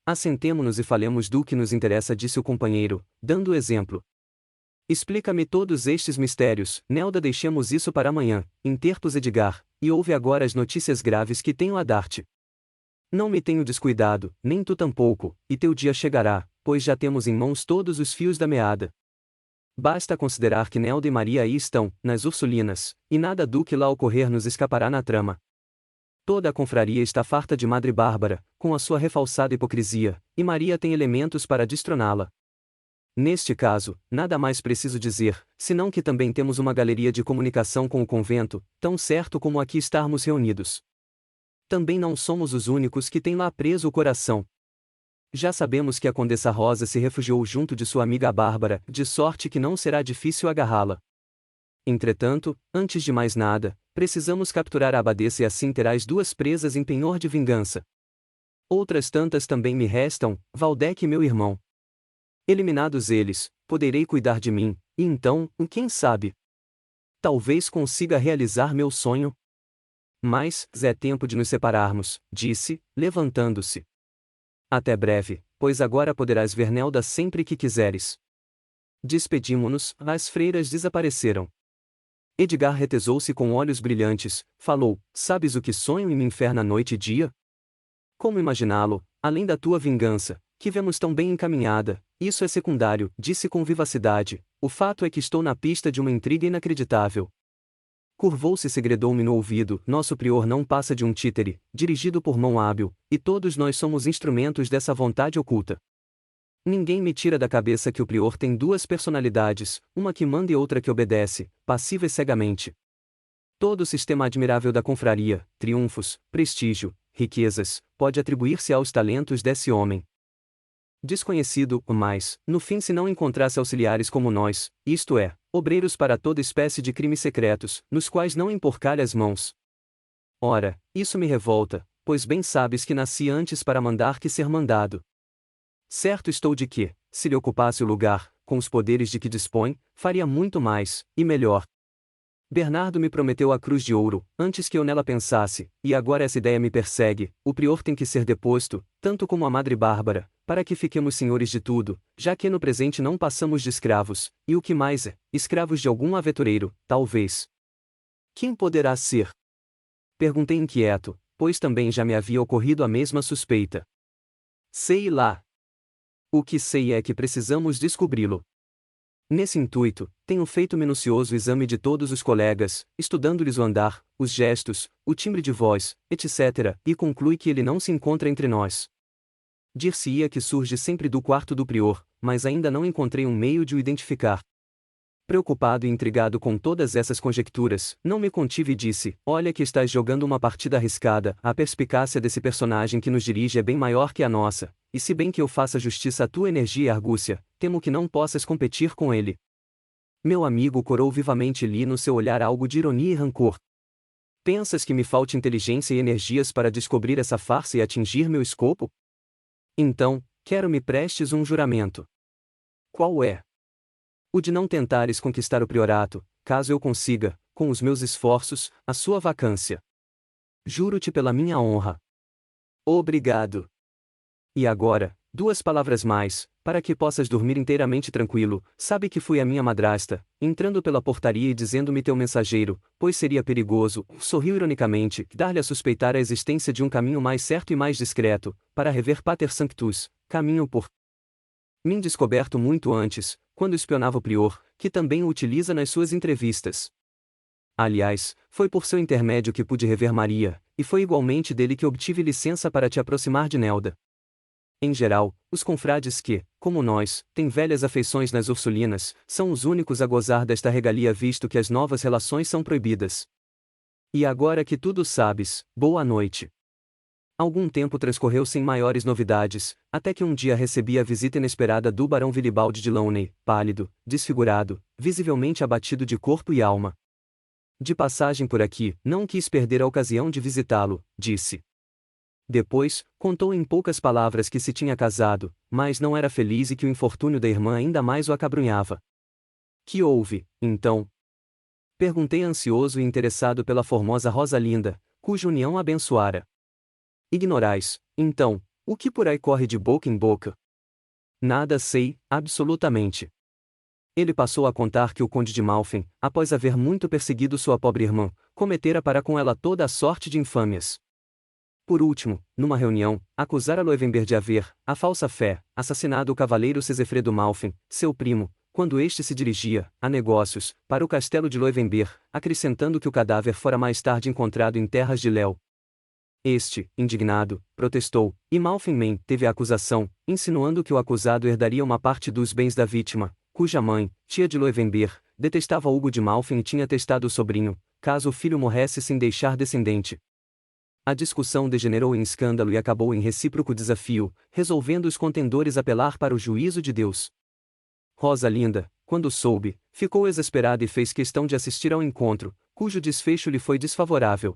Assentemo-nos e falemos do que nos interessa, disse o companheiro, dando o exemplo. Explica-me todos estes mistérios, Nelda. Deixemos isso para amanhã, interpôs Edgar, e ouve agora as notícias graves que tenho a dar-te. Não me tenho descuidado, nem tu tampouco, e teu dia chegará, pois já temos em mãos todos os fios da meada. Basta considerar que Nelda e Maria aí estão, nas Ursulinas, e nada do que lá ocorrer nos escapará na trama. Toda a confraria está farta de Madre Bárbara, com a sua refalsada hipocrisia, e Maria tem elementos para destroná-la. Neste caso, nada mais preciso dizer, senão que também temos uma galeria de comunicação com o convento, tão certo como aqui estarmos reunidos. Também não somos os únicos que têm lá preso o coração. Já sabemos que a Condessa Rosa se refugiou junto de sua amiga Bárbara, de sorte que não será difícil agarrá-la. Entretanto, antes de mais nada, precisamos capturar a abadesa e assim terás duas presas em penhor de vingança. Outras tantas também me restam, Valdec e meu irmão. Eliminados eles, poderei cuidar de mim, e então, quem sabe? Talvez consiga realizar meu sonho. Mas, é tempo de nos separarmos, disse, levantando-se. Até breve, pois agora poderás ver Nelda sempre que quiseres. Despedimo-nos, as freiras desapareceram. Edgar retesou-se com olhos brilhantes, falou, sabes o que sonho e me inferna noite e dia? Como imaginá-lo, além da tua vingança, que vemos tão bem encaminhada, isso é secundário, disse com vivacidade, o fato é que estou na pista de uma intriga inacreditável. Curvou-se e segredou-me no ouvido, nosso prior não passa de um títere, dirigido por mão hábil, e todos nós somos instrumentos dessa vontade oculta. Ninguém me tira da cabeça que o prior tem duas personalidades, uma que manda e outra que obedece, passiva e cegamente. Todo o sistema admirável da confraria, triunfos, prestígio, riquezas, pode atribuir-se aos talentos desse homem. Desconhecido, mas, no fim, se não encontrasse auxiliares como nós, isto é, obreiros para toda espécie de crimes secretos, nos quais não emporcalhe as mãos. Ora, isso me revolta, pois bem sabes que nasci antes para mandar que ser mandado. Certo estou de que, se lhe ocupasse o lugar, com os poderes de que dispõe, faria muito mais, e melhor. Bernardo me prometeu a cruz de ouro, antes que eu nela pensasse, e agora essa ideia me persegue, o prior tem que ser deposto, tanto como a Madre Bárbara, para que fiquemos senhores de tudo, já que no presente não passamos de escravos, e o que mais é, escravos de algum aventureiro, talvez. Quem poderá ser? Perguntei inquieto, pois também já me havia ocorrido a mesma suspeita. Sei lá. O que sei é que precisamos descobri-lo. Nesse intuito, tenho feito minucioso exame de todos os colegas, estudando-lhes o andar, os gestos, o timbre de voz, etc., e conclui que ele não se encontra entre nós. Dir-se-ia que surge sempre do quarto do prior, mas ainda não encontrei um meio de o identificar. Preocupado e intrigado com todas essas conjecturas, não me contive e disse, olha que estás jogando uma partida arriscada, a perspicácia desse personagem que nos dirige é bem maior que a nossa, e se bem que eu faça justiça à tua energia e argúcia, temo que não possas competir com ele. Meu amigo corou vivamente e li no seu olhar algo de ironia e rancor. Pensas que me falte inteligência e energias para descobrir essa farsa e atingir meu escopo? Então, quero me prestes um juramento. Qual é? O de não tentares conquistar o priorato, caso eu consiga, com os meus esforços, a sua vacância. Juro-te pela minha honra. Obrigado. E agora, duas palavras mais, para que possas dormir inteiramente tranquilo, sabe que fui a minha madrasta, entrando pela portaria e dizendo-me teu mensageiro, pois seria perigoso, sorriu ironicamente, dar-lhe a suspeitar a existência de um caminho mais certo e mais discreto, para rever Pater Sanctus, caminho por mim descoberto muito antes, quando espionava o prior, que também o utiliza nas suas entrevistas. Aliás, foi por seu intermédio que pude rever Maria, e foi igualmente dele que obtive licença para te aproximar de Nelda. Em geral, os confrades que, como nós, têm velhas afeições nas Ursulinas, são os únicos a gozar desta regalia visto que as novas relações são proibidas. E agora que tudo sabes, boa noite. Algum tempo transcorreu sem maiores novidades, até que um dia recebi a visita inesperada do barão Willibaldi de Launay, pálido, desfigurado, visivelmente abatido de corpo e alma. De passagem por aqui, não quis perder a ocasião de visitá-lo, disse. Depois, contou em poucas palavras que se tinha casado, mas não era feliz e que o infortúnio da irmã ainda mais o acabrunhava. Que houve, então? Perguntei ansioso e interessado pela formosa Rosalinda, cuja união abençoara. Ignorais, então, O que por aí corre de boca em boca? Nada sei, absolutamente. Ele passou a contar que o conde de Malfen, após haver muito perseguido sua pobre irmã, cometera para com ela toda a sorte de infâmias. Por último, numa reunião, acusara Loevenber de haver, à falsa fé, assassinado o cavaleiro Sesefredo Malfen, seu primo, quando este se dirigia, a negócios, para o castelo de Loevenber, acrescentando que o cadáver fora mais tarde encontrado em terras de Léo. Este, indignado, protestou, e Malfenman teve a acusação, insinuando que o acusado herdaria uma parte dos bens da vítima, cuja mãe, tia de Loevenber, detestava Hugo de Malfen e tinha testado o sobrinho, caso o filho morresse sem deixar descendente. A discussão degenerou em escândalo e acabou em recíproco desafio, resolvendo os contendores apelar para o juízo de Deus. Rosalinda, quando soube, ficou exasperada e fez questão de assistir ao encontro, cujo desfecho lhe foi desfavorável.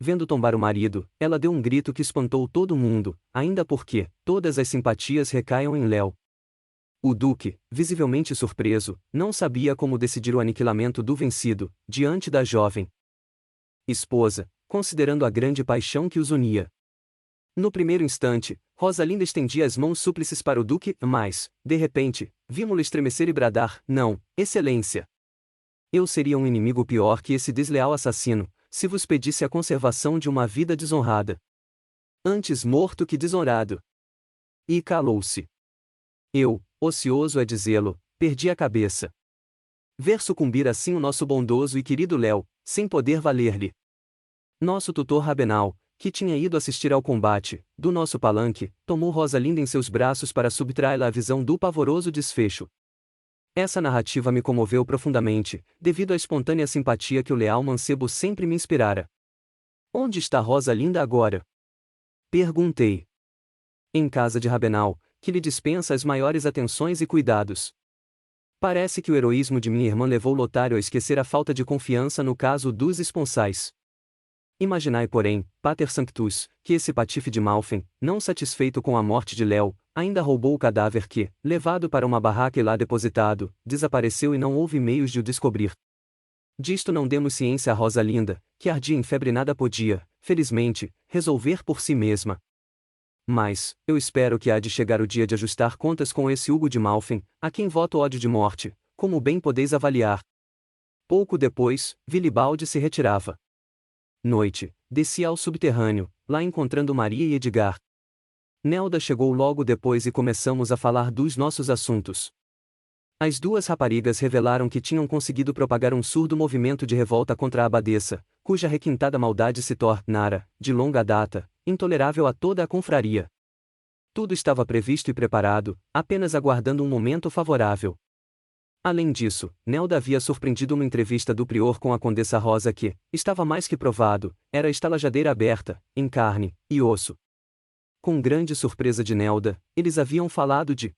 Vendo tombar o marido, ela deu um grito que espantou todo mundo, ainda porque todas as simpatias recaiam em Léo. O duque, visivelmente surpreso, não sabia como decidir o aniquilamento do vencido, diante da jovem esposa, considerando a grande paixão que os unia. No primeiro instante, Rosalinda estendia as mãos súplices para o duque, mas, de repente, vimos-lo estremecer e bradar: não, excelência! Eu seria um inimigo pior que esse desleal assassino, se vos pedisse a conservação de uma vida desonrada. Antes morto que desonrado. E calou-se. Eu, ocioso é dizê-lo, perdi a cabeça. Ver sucumbir assim o nosso bondoso e querido Léo, sem poder valer-lhe. Nosso tutor Rabenal, que tinha ido assistir ao combate, do nosso palanque, tomou Rosalinda em seus braços para subtraí-la à visão do pavoroso desfecho. Essa narrativa me comoveu profundamente, devido à espontânea simpatia que o leal mancebo sempre me inspirara. Onde está Rosalinda agora? Perguntei. Em casa de Rabenal, que lhe dispensa as maiores atenções e cuidados. Parece que o heroísmo de minha irmã levou Lotário a esquecer a falta de confiança no caso dos esponsais. Imaginai, porém, Pater Sanctus, que esse patife de Malfen, não satisfeito com a morte de Léo, ainda roubou o cadáver que, levado para uma barraca e lá depositado, desapareceu e não houve meios de o descobrir. Disto não demos ciência a Rosalinda, que ardia em febre e nada podia, felizmente, resolver por si mesma. Mas, eu espero que há de chegar o dia de ajustar contas com esse Hugo de Malfen, a quem voto ódio de morte, como bem podeis avaliar. Pouco depois, Vilibaldi se retirava. Noite, descia ao subterrâneo, lá encontrando Maria e Edgar. Nelda chegou logo depois e começamos a falar dos nossos assuntos. As duas raparigas revelaram que tinham conseguido propagar um surdo movimento de revolta contra a abadesa, cuja requintada maldade se tornara, de longa data, intolerável a toda a confraria. Tudo estava previsto e preparado, apenas aguardando um momento favorável. Além disso, Nelda havia surpreendido uma entrevista do prior com a condessa Rosa que, estava mais que provado, era estalajadeira aberta, em carne e osso. Com grande surpresa de Nelda, eles haviam falado de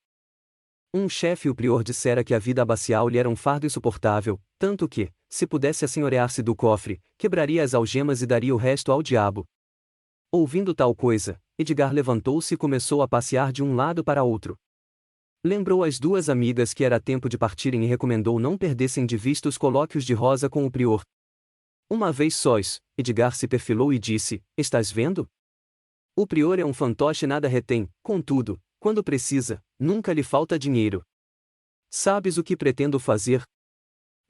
um chefe e o prior dissera que a vida abacial lhe era um fardo insuportável, tanto que, se pudesse assenhorear-se do cofre, quebraria as algemas e daria o resto ao diabo. Ouvindo tal coisa, Edgar levantou-se e começou a passear de um lado para outro. Lembrou às duas amigas que era tempo de partirem e recomendou não perdessem de vista os colóquios de Rosa com o prior. Uma vez sós, Edgar se perfilou e disse: estás vendo? O prior é um fantoche e nada retém, contudo, quando precisa, nunca lhe falta dinheiro. Sabes o que pretendo fazer?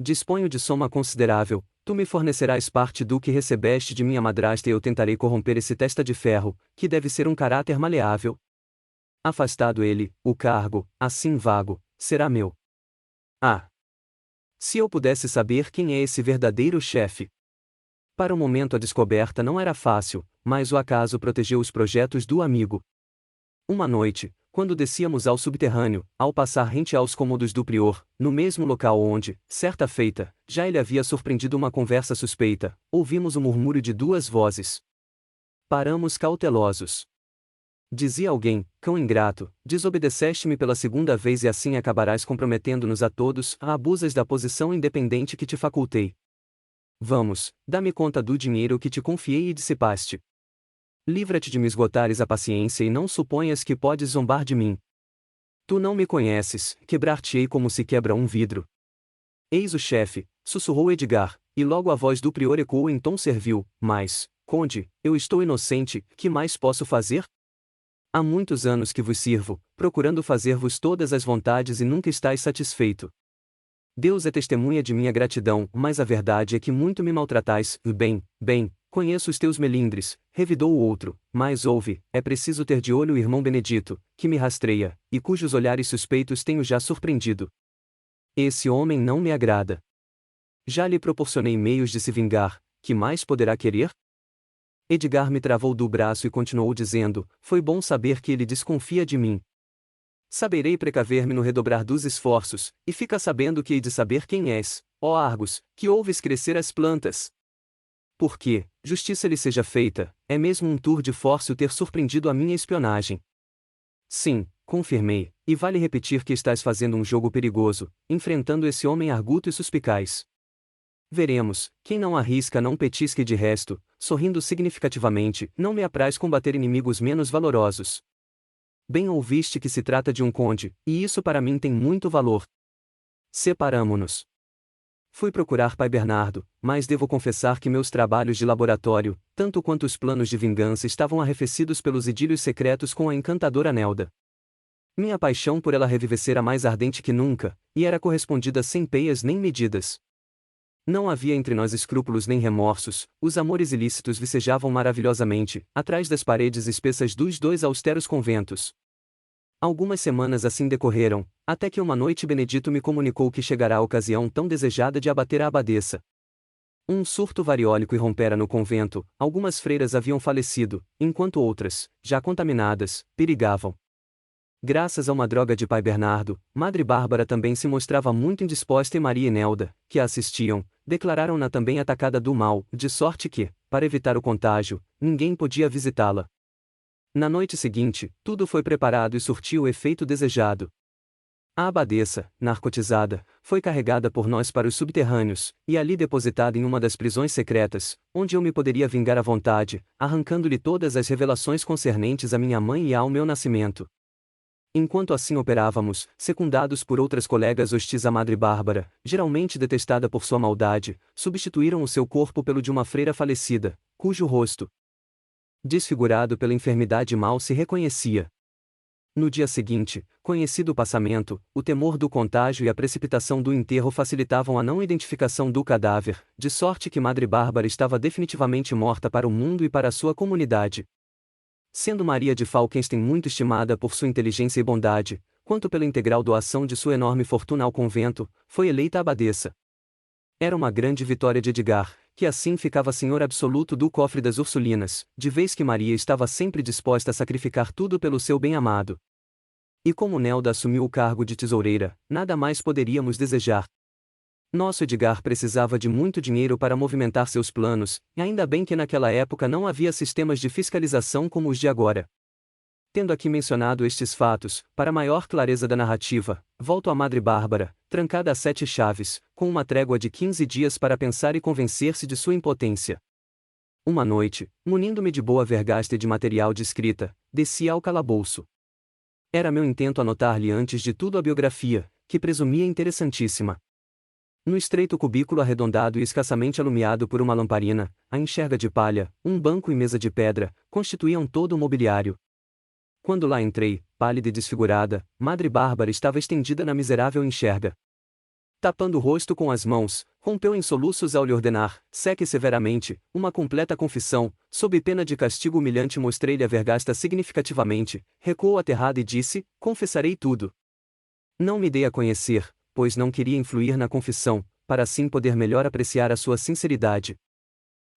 Disponho de soma considerável, tu me fornecerás parte do que recebeste de minha madrasta e eu tentarei corromper esse testa de ferro, que deve ser um caráter maleável. Afastado ele, o cargo, assim vago, será meu. Ah! Se eu pudesse saber quem é esse verdadeiro chefe! Para o momento a descoberta não era fácil, mas o acaso protegeu os projetos do amigo. Uma noite, quando descíamos ao subterrâneo, ao passar rente aos cômodos do prior, no mesmo local onde, certa feita, já ele havia surpreendido uma conversa suspeita, ouvimos o murmúrio de duas vozes. Paramos cautelosos. Dizia alguém: cão ingrato, desobedeceste-me pela segunda vez e assim acabarás comprometendo-nos a todos, abusas da posição independente que te facultei. Vamos, dá-me conta do dinheiro que te confiei e dissipaste. Livra-te de me esgotares a paciência e não suponhas que podes zombar de mim. Tu não me conheces, quebrar-te-ei como se quebra um vidro. Eis o chefe, sussurrou Edgar, e logo a voz do prior ecoou em tom servil: mas, conde, eu estou inocente, que mais posso fazer? Há muitos anos que vos sirvo, procurando fazer-vos todas as vontades e nunca estáis satisfeito. Deus é testemunha de minha gratidão, mas a verdade é que muito me maltratais. Bem, conheço os teus melindres, revidou o outro, mas ouve, é preciso ter de olho o irmão Benedito, que me rastreia, e cujos olhares suspeitos tenho já surpreendido. Esse homem não me agrada. Já lhe proporcionei meios de se vingar, que mais poderá querer? Edgar me travou do braço e continuou dizendo, foi bom saber que ele desconfia de mim. Saberei precaver-me no redobrar dos esforços, e fica sabendo que hei de saber quem és, ó Argos, que ouves crescer as plantas. Porque, justiça lhe seja feita, é mesmo um tour de force o ter surpreendido a minha espionagem. Sim, confirmei, e vale repetir que estás fazendo um jogo perigoso, enfrentando esse homem arguto e suspicaz. Veremos, quem não arrisca não petisque de resto, sorrindo significativamente, não me apraz combater inimigos menos valorosos. Bem ouviste que se trata de um conde, e isso para mim tem muito valor. Separamo-nos. Fui procurar pai Bernardo, mas devo confessar que meus trabalhos de laboratório, tanto quanto os planos de vingança estavam arrefecidos pelos idílios secretos com a encantadora Nelda. Minha paixão por ela revivecera mais ardente que nunca, e era correspondida sem peias nem medidas. Não havia entre nós escrúpulos nem remorsos, os amores ilícitos vicejavam maravilhosamente, atrás das paredes espessas dos dois austeros conventos. Algumas semanas assim decorreram, até que uma noite Benedito me comunicou que chegará a ocasião tão desejada de abater a abadesa. Um surto variólico irrompera no convento, algumas freiras haviam falecido, enquanto outras, já contaminadas, perigavam. Graças a uma droga de pai Bernardo, Madre Bárbara também se mostrava muito indisposta e Maria e Nelda, que a assistiam, declararam-na também atacada do mal, de sorte que, para evitar o contágio, ninguém podia visitá-la. Na noite seguinte, tudo foi preparado e surtiu o efeito desejado. A abadesa, narcotizada, foi carregada por nós para os subterrâneos, e ali depositada em uma das prisões secretas, onde eu me poderia vingar à vontade, arrancando-lhe todas as revelações concernentes à minha mãe e ao meu nascimento. Enquanto assim operávamos, secundados por outras colegas hostis à Madre Bárbara, geralmente detestada por sua maldade, substituíram o seu corpo pelo de uma freira falecida, cujo rosto, desfigurado pela enfermidade mal se reconhecia. No dia seguinte, conhecido o passamento, o temor do contágio e a precipitação do enterro facilitavam a não identificação do cadáver, de sorte que Madre Bárbara estava definitivamente morta para o mundo e para a sua comunidade. Sendo Maria de Falkenstein muito estimada por sua inteligência e bondade, quanto pela integral doação de sua enorme fortuna ao convento, foi eleita abadesa. Era uma grande vitória de Edgar, que assim ficava senhor absoluto do cofre das Ursulinas, de vez que Maria estava sempre disposta a sacrificar tudo pelo seu bem-amado. E como Nelda assumiu o cargo de tesoureira, nada mais poderíamos desejar. Nosso Edgar precisava de muito dinheiro para movimentar seus planos, e ainda bem que naquela época não havia sistemas de fiscalização como os de agora. Tendo aqui mencionado estes fatos, para maior clareza da narrativa, volto à Madre Bárbara, trancada a 7 chaves, com uma trégua de 15 dias para pensar e convencer-se de sua impotência. Uma noite, munindo-me de boa vergasta e de material de escrita, desci ao calabouço. Era meu intento anotar-lhe antes de tudo a biografia, que presumia interessantíssima. No estreito cubículo arredondado e escassamente alumiado por uma lamparina, a enxerga de palha, um banco e mesa de pedra, constituíam todo o mobiliário. Quando lá entrei, pálida e desfigurada, Madre Bárbara estava estendida na miserável enxerga. Tapando o rosto com as mãos, rompeu em soluços ao lhe ordenar, seca e severamente, uma completa confissão, sob pena de castigo humilhante. Mostrei-lhe a vergasta significativamente, recuou aterrada e disse, confessarei tudo. Não me dei a conhecer, pois não queria influir na confissão, para assim poder melhor apreciar a sua sinceridade.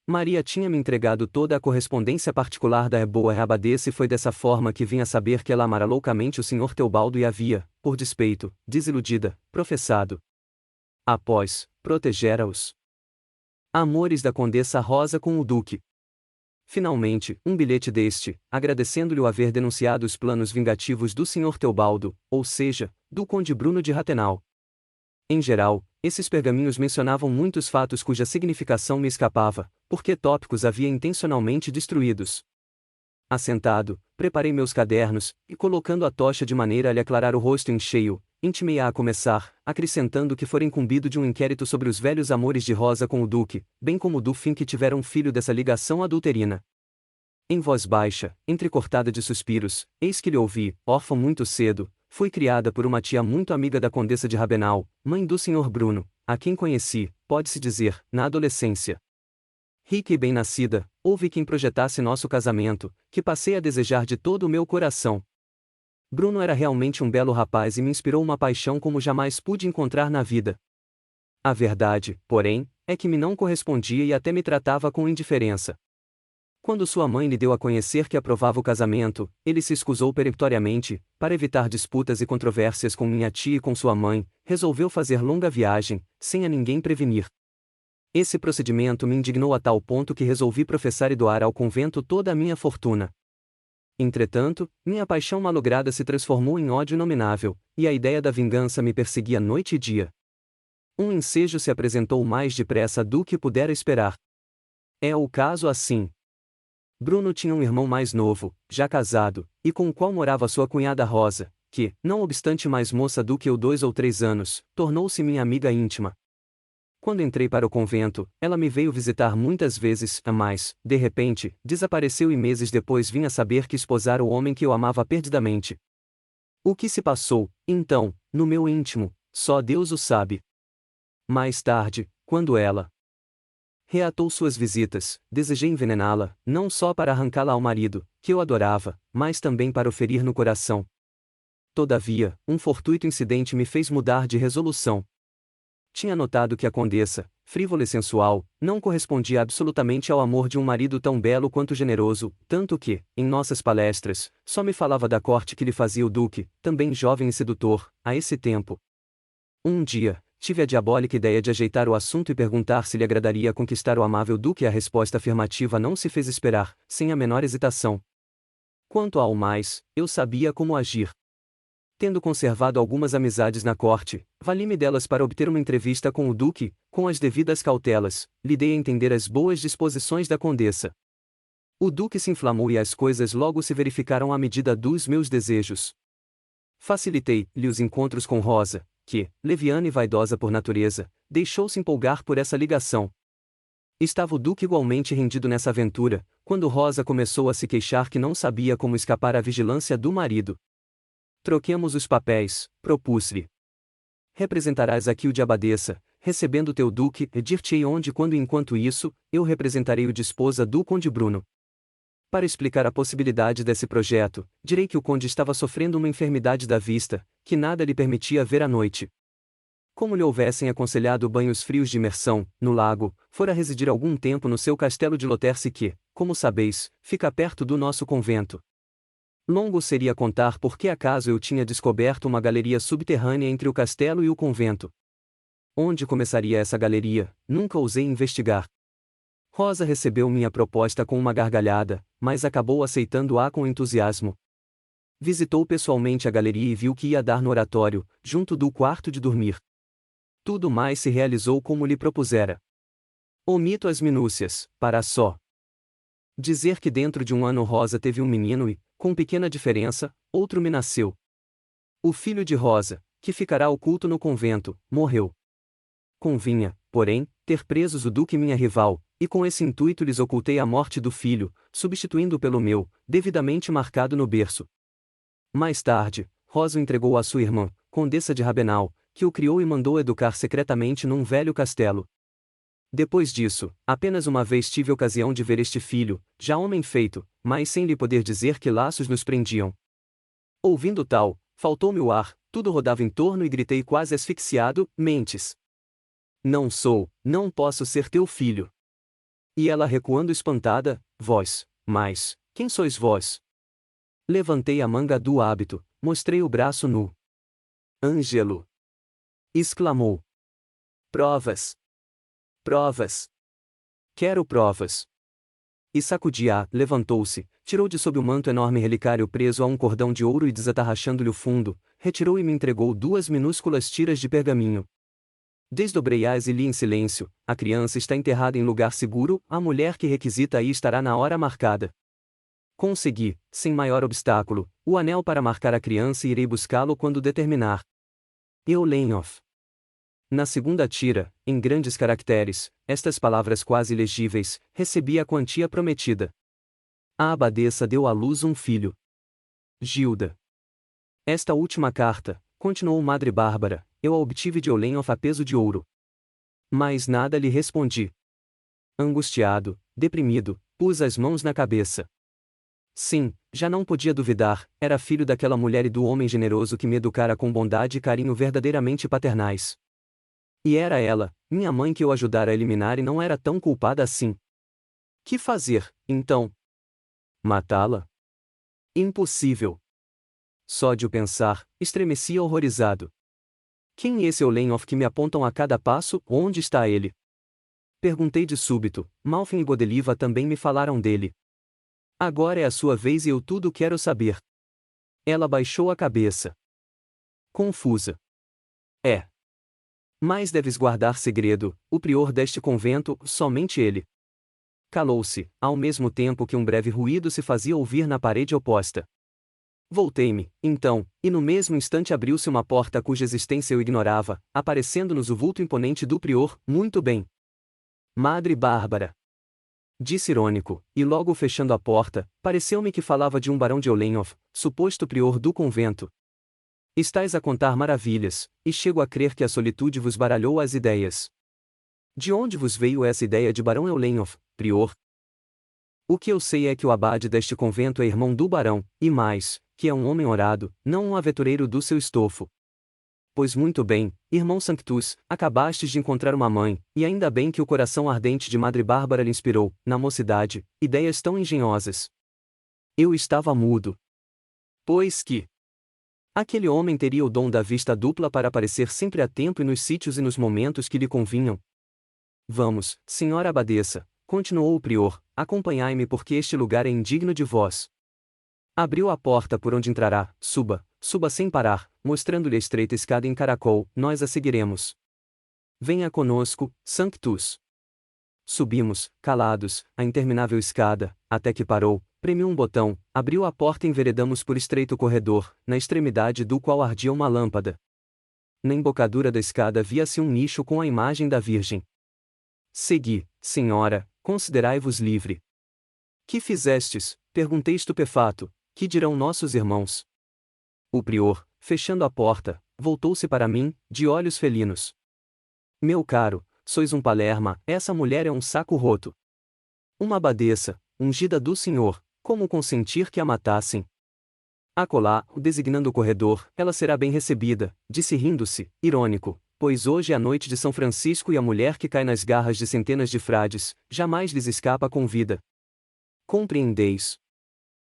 Maria tinha me entregado toda a correspondência particular da boa abadesa e foi dessa forma que vim a saber que ela amara loucamente o Sr. Teobaldo e havia, por despeito, desiludida, professado. Após, protegera-os amores da Condessa Rosa com o Duque. Finalmente, um bilhete deste, agradecendo-lhe o haver denunciado os planos vingativos do Sr. Teobaldo, ou seja, do Conde Bruno de Ratenau. Em geral, esses pergaminhos mencionavam muitos fatos cuja significação me escapava, porque tópicos havia intencionalmente destruídos. Assentado, preparei meus cadernos, e colocando a tocha de maneira a lhe aclarar o rosto em cheio, intimei-a a começar, acrescentando que fora incumbido de um inquérito sobre os velhos amores de Rosa com o Duque, bem como do fim que tivera um filho dessa ligação adulterina. Em voz baixa, entrecortada de suspiros, eis que lhe ouvi, órfã muito cedo, fui criada por uma tia muito amiga da Condessa de Rabenal, mãe do Sr. Bruno, a quem conheci, pode-se dizer, na adolescência. Rica e bem-nascida, houve quem projetasse nosso casamento, que passei a desejar de todo o meu coração. Bruno era realmente um belo rapaz e me inspirou uma paixão como jamais pude encontrar na vida. A verdade, porém, é que me não correspondia e até me tratava com indiferença. Quando sua mãe lhe deu a conhecer que aprovava o casamento, ele se escusou peremptoriamente, para evitar disputas e controvérsias com minha tia e com sua mãe, resolveu fazer longa viagem, sem a ninguém prevenir. Esse procedimento me indignou a tal ponto que resolvi professar e doar ao convento toda a minha fortuna. Entretanto, minha paixão malograda se transformou em ódio inominável, e a ideia da vingança me perseguia noite e dia. Um ensejo se apresentou mais depressa do que pudera esperar. É o caso assim. Bruno tinha um irmão mais novo, já casado, e com o qual morava sua cunhada Rosa, que, não obstante mais moça do que eu 2 ou 3 anos, tornou-se minha amiga íntima. Quando entrei para o convento, ela me veio visitar muitas vezes, mas, de repente, desapareceu e meses depois vim a saber que esposara o homem que eu amava perdidamente. O que se passou, então, no meu íntimo, só Deus o sabe. Mais tarde, quando ela reatou suas visitas, desejei envenená-la, não só para arrancá-la ao marido, que eu adorava, mas também para o ferir no coração. Todavia, um fortuito incidente me fez mudar de resolução. Tinha notado que a condessa, frívola e sensual, não correspondia absolutamente ao amor de um marido tão belo quanto generoso, tanto que, em nossas palestras, só me falava da corte que lhe fazia o duque, também jovem e sedutor, a esse tempo. Um dia, tive a diabólica ideia de ajeitar o assunto e perguntar se lhe agradaria conquistar o amável duque e a resposta afirmativa não se fez esperar, sem a menor hesitação. Quanto ao mais, eu sabia como agir. Tendo conservado algumas amizades na corte, vali-me delas para obter uma entrevista com o duque, com as devidas cautelas, lhe dei a entender as boas disposições da condessa. O duque se inflamou e as coisas logo se verificaram à medida dos meus desejos. Facilitei-lhe os encontros com Rosa, que, leviana e vaidosa por natureza, deixou-se empolgar por essa ligação. Estava o duque igualmente rendido nessa aventura, quando Rosa começou a se queixar que não sabia como escapar à vigilância do marido. Troquemos os papéis, propus-lhe. Representarás aqui o de abadesa, recebendo teu duque, e dir-te-ei onde e quando e enquanto isso, eu representarei o de esposa do conde Bruno. Para explicar a possibilidade desse projeto, direi que o conde estava sofrendo uma enfermidade da vista, que nada lhe permitia ver à noite. Como lhe houvessem aconselhado banhos frios de imersão, no lago, fora residir algum tempo no seu castelo de Loterse que, como sabeis, fica perto do nosso convento. Longo seria contar por que acaso eu tinha descoberto uma galeria subterrânea entre o castelo e o convento. Onde começaria essa galeria, nunca ousei investigar. Rosa recebeu minha proposta com uma gargalhada, mas acabou aceitando-a com entusiasmo. Visitou pessoalmente a galeria e viu que ia dar no oratório, junto do quarto de dormir. Tudo mais se realizou como lhe propusera. Omito as minúcias, para só dizer que dentro de um ano Rosa teve um menino e, com pequena diferença, outro me nasceu. O filho de Rosa, que ficará oculto no convento, morreu. Convinha, porém, ter presos o duque minha rival, e com esse intuito lhes ocultei a morte do filho, substituindo-o pelo meu, devidamente marcado no berço. Mais tarde, Rosa o entregou à sua irmã, Condessa de Rabenal, que o criou e mandou educar secretamente num velho castelo. Depois disso, apenas uma vez tive ocasião de ver este filho, já homem feito, mas sem lhe poder dizer que laços nos prendiam. Ouvindo tal, faltou-me o ar, tudo rodava em torno e gritei quase asfixiado: mentes! Não posso ser teu filho. E ela recuando espantada: vós, mas, quem sois vós? Levantei a manga do hábito, mostrei o braço nu. Ângelo! Exclamou. Provas! Provas! Quero provas! E sacudi-a, levantou-se, tirou de sob o manto enorme relicário preso a um cordão de ouro e desatarrachando-lhe o fundo, retirou e me entregou 2 minúsculas tiras de pergaminho. Desdobrei-as e li em silêncio: a criança está enterrada em lugar seguro, a mulher que requisita aí estará na hora marcada. Consegui, sem maior obstáculo, o anel para marcar a criança e irei buscá-lo quando determinar. Eulenhof. Na segunda tira, em grandes caracteres, estas palavras quase ilegíveis: recebi a quantia prometida. A abadesa deu à luz um filho. Gilda. Esta última carta, continuou Madre Bárbara, eu a obtive de Olenhof a peso de ouro. Mas nada lhe respondi. Angustiado, deprimido, pus as mãos na cabeça. Sim, já não podia duvidar, era filho daquela mulher e do homem generoso que me educara com bondade e carinho verdadeiramente paternais. E era ela, minha mãe, que eu ajudara a eliminar, e não era tão culpada assim. Que fazer, então? Matá-la? Impossível. Só de o pensar, estremecia horrorizado. Quem é esse Olenhof que me apontam a cada passo? Onde está ele? Perguntei de súbito. Malfin e Godeliva também me falaram dele. Agora é a sua vez e eu tudo quero saber. Ela baixou a cabeça. Confusa. É. Mas deves guardar segredo, o prior deste convento, somente ele. Calou-se, ao mesmo tempo que um breve ruído se fazia ouvir na parede oposta. Voltei-me, então, e no mesmo instante abriu-se uma porta cuja existência eu ignorava, aparecendo-nos o vulto imponente do prior. Muito bem. Madre Bárbara. Disse irônico, e logo fechando a porta, pareceu-me que falava de um barão de Olenhof, suposto prior do convento. Estais a contar maravilhas, e chego a crer que a solitude vos baralhou as ideias. De onde vos veio essa ideia de barão Olenhof, prior? O que eu sei é que o abade deste convento é irmão do barão, e mais, que é um homem orado, não um aventureiro do seu estofo. Pois muito bem, irmão Sanctus, acabastes de encontrar uma mãe, e ainda bem que o coração ardente de Madre Bárbara lhe inspirou, na mocidade, ideias tão engenhosas. Eu estava mudo. Pois que aquele homem teria o dom da vista dupla para aparecer sempre a tempo e nos sítios e nos momentos que lhe convinham. Vamos, senhora abadesa, continuou o prior, acompanhai-me porque este lugar é indigno de vós. Abriu a porta por onde entrará, suba, suba sem parar, mostrando-lhe a estreita escada em caracol, nós a seguiremos. Venha conosco, Sanctus. Subimos, calados, a interminável escada, até que parou, premiu um botão, abriu a porta e enveredamos por estreito corredor, na extremidade do qual ardia uma lâmpada. Na embocadura da escada via-se um nicho com a imagem da Virgem. Segui, senhora, considerai-vos livre. Que fizestes? Perguntei estupefato. Que dirão nossos irmãos? O prior, fechando a porta, voltou-se para mim, de olhos felinos. Meu caro, sois um palerma, essa mulher é um saco roto. Uma abadesa, ungida do Senhor, como consentir que a matassem? Acolá, designando o corredor, ela será bem recebida, disse rindo-se, irônico, pois hoje é a noite de São Francisco e a mulher que cai nas garras de centenas de frades, jamais lhes escapa com vida. Compreendeis?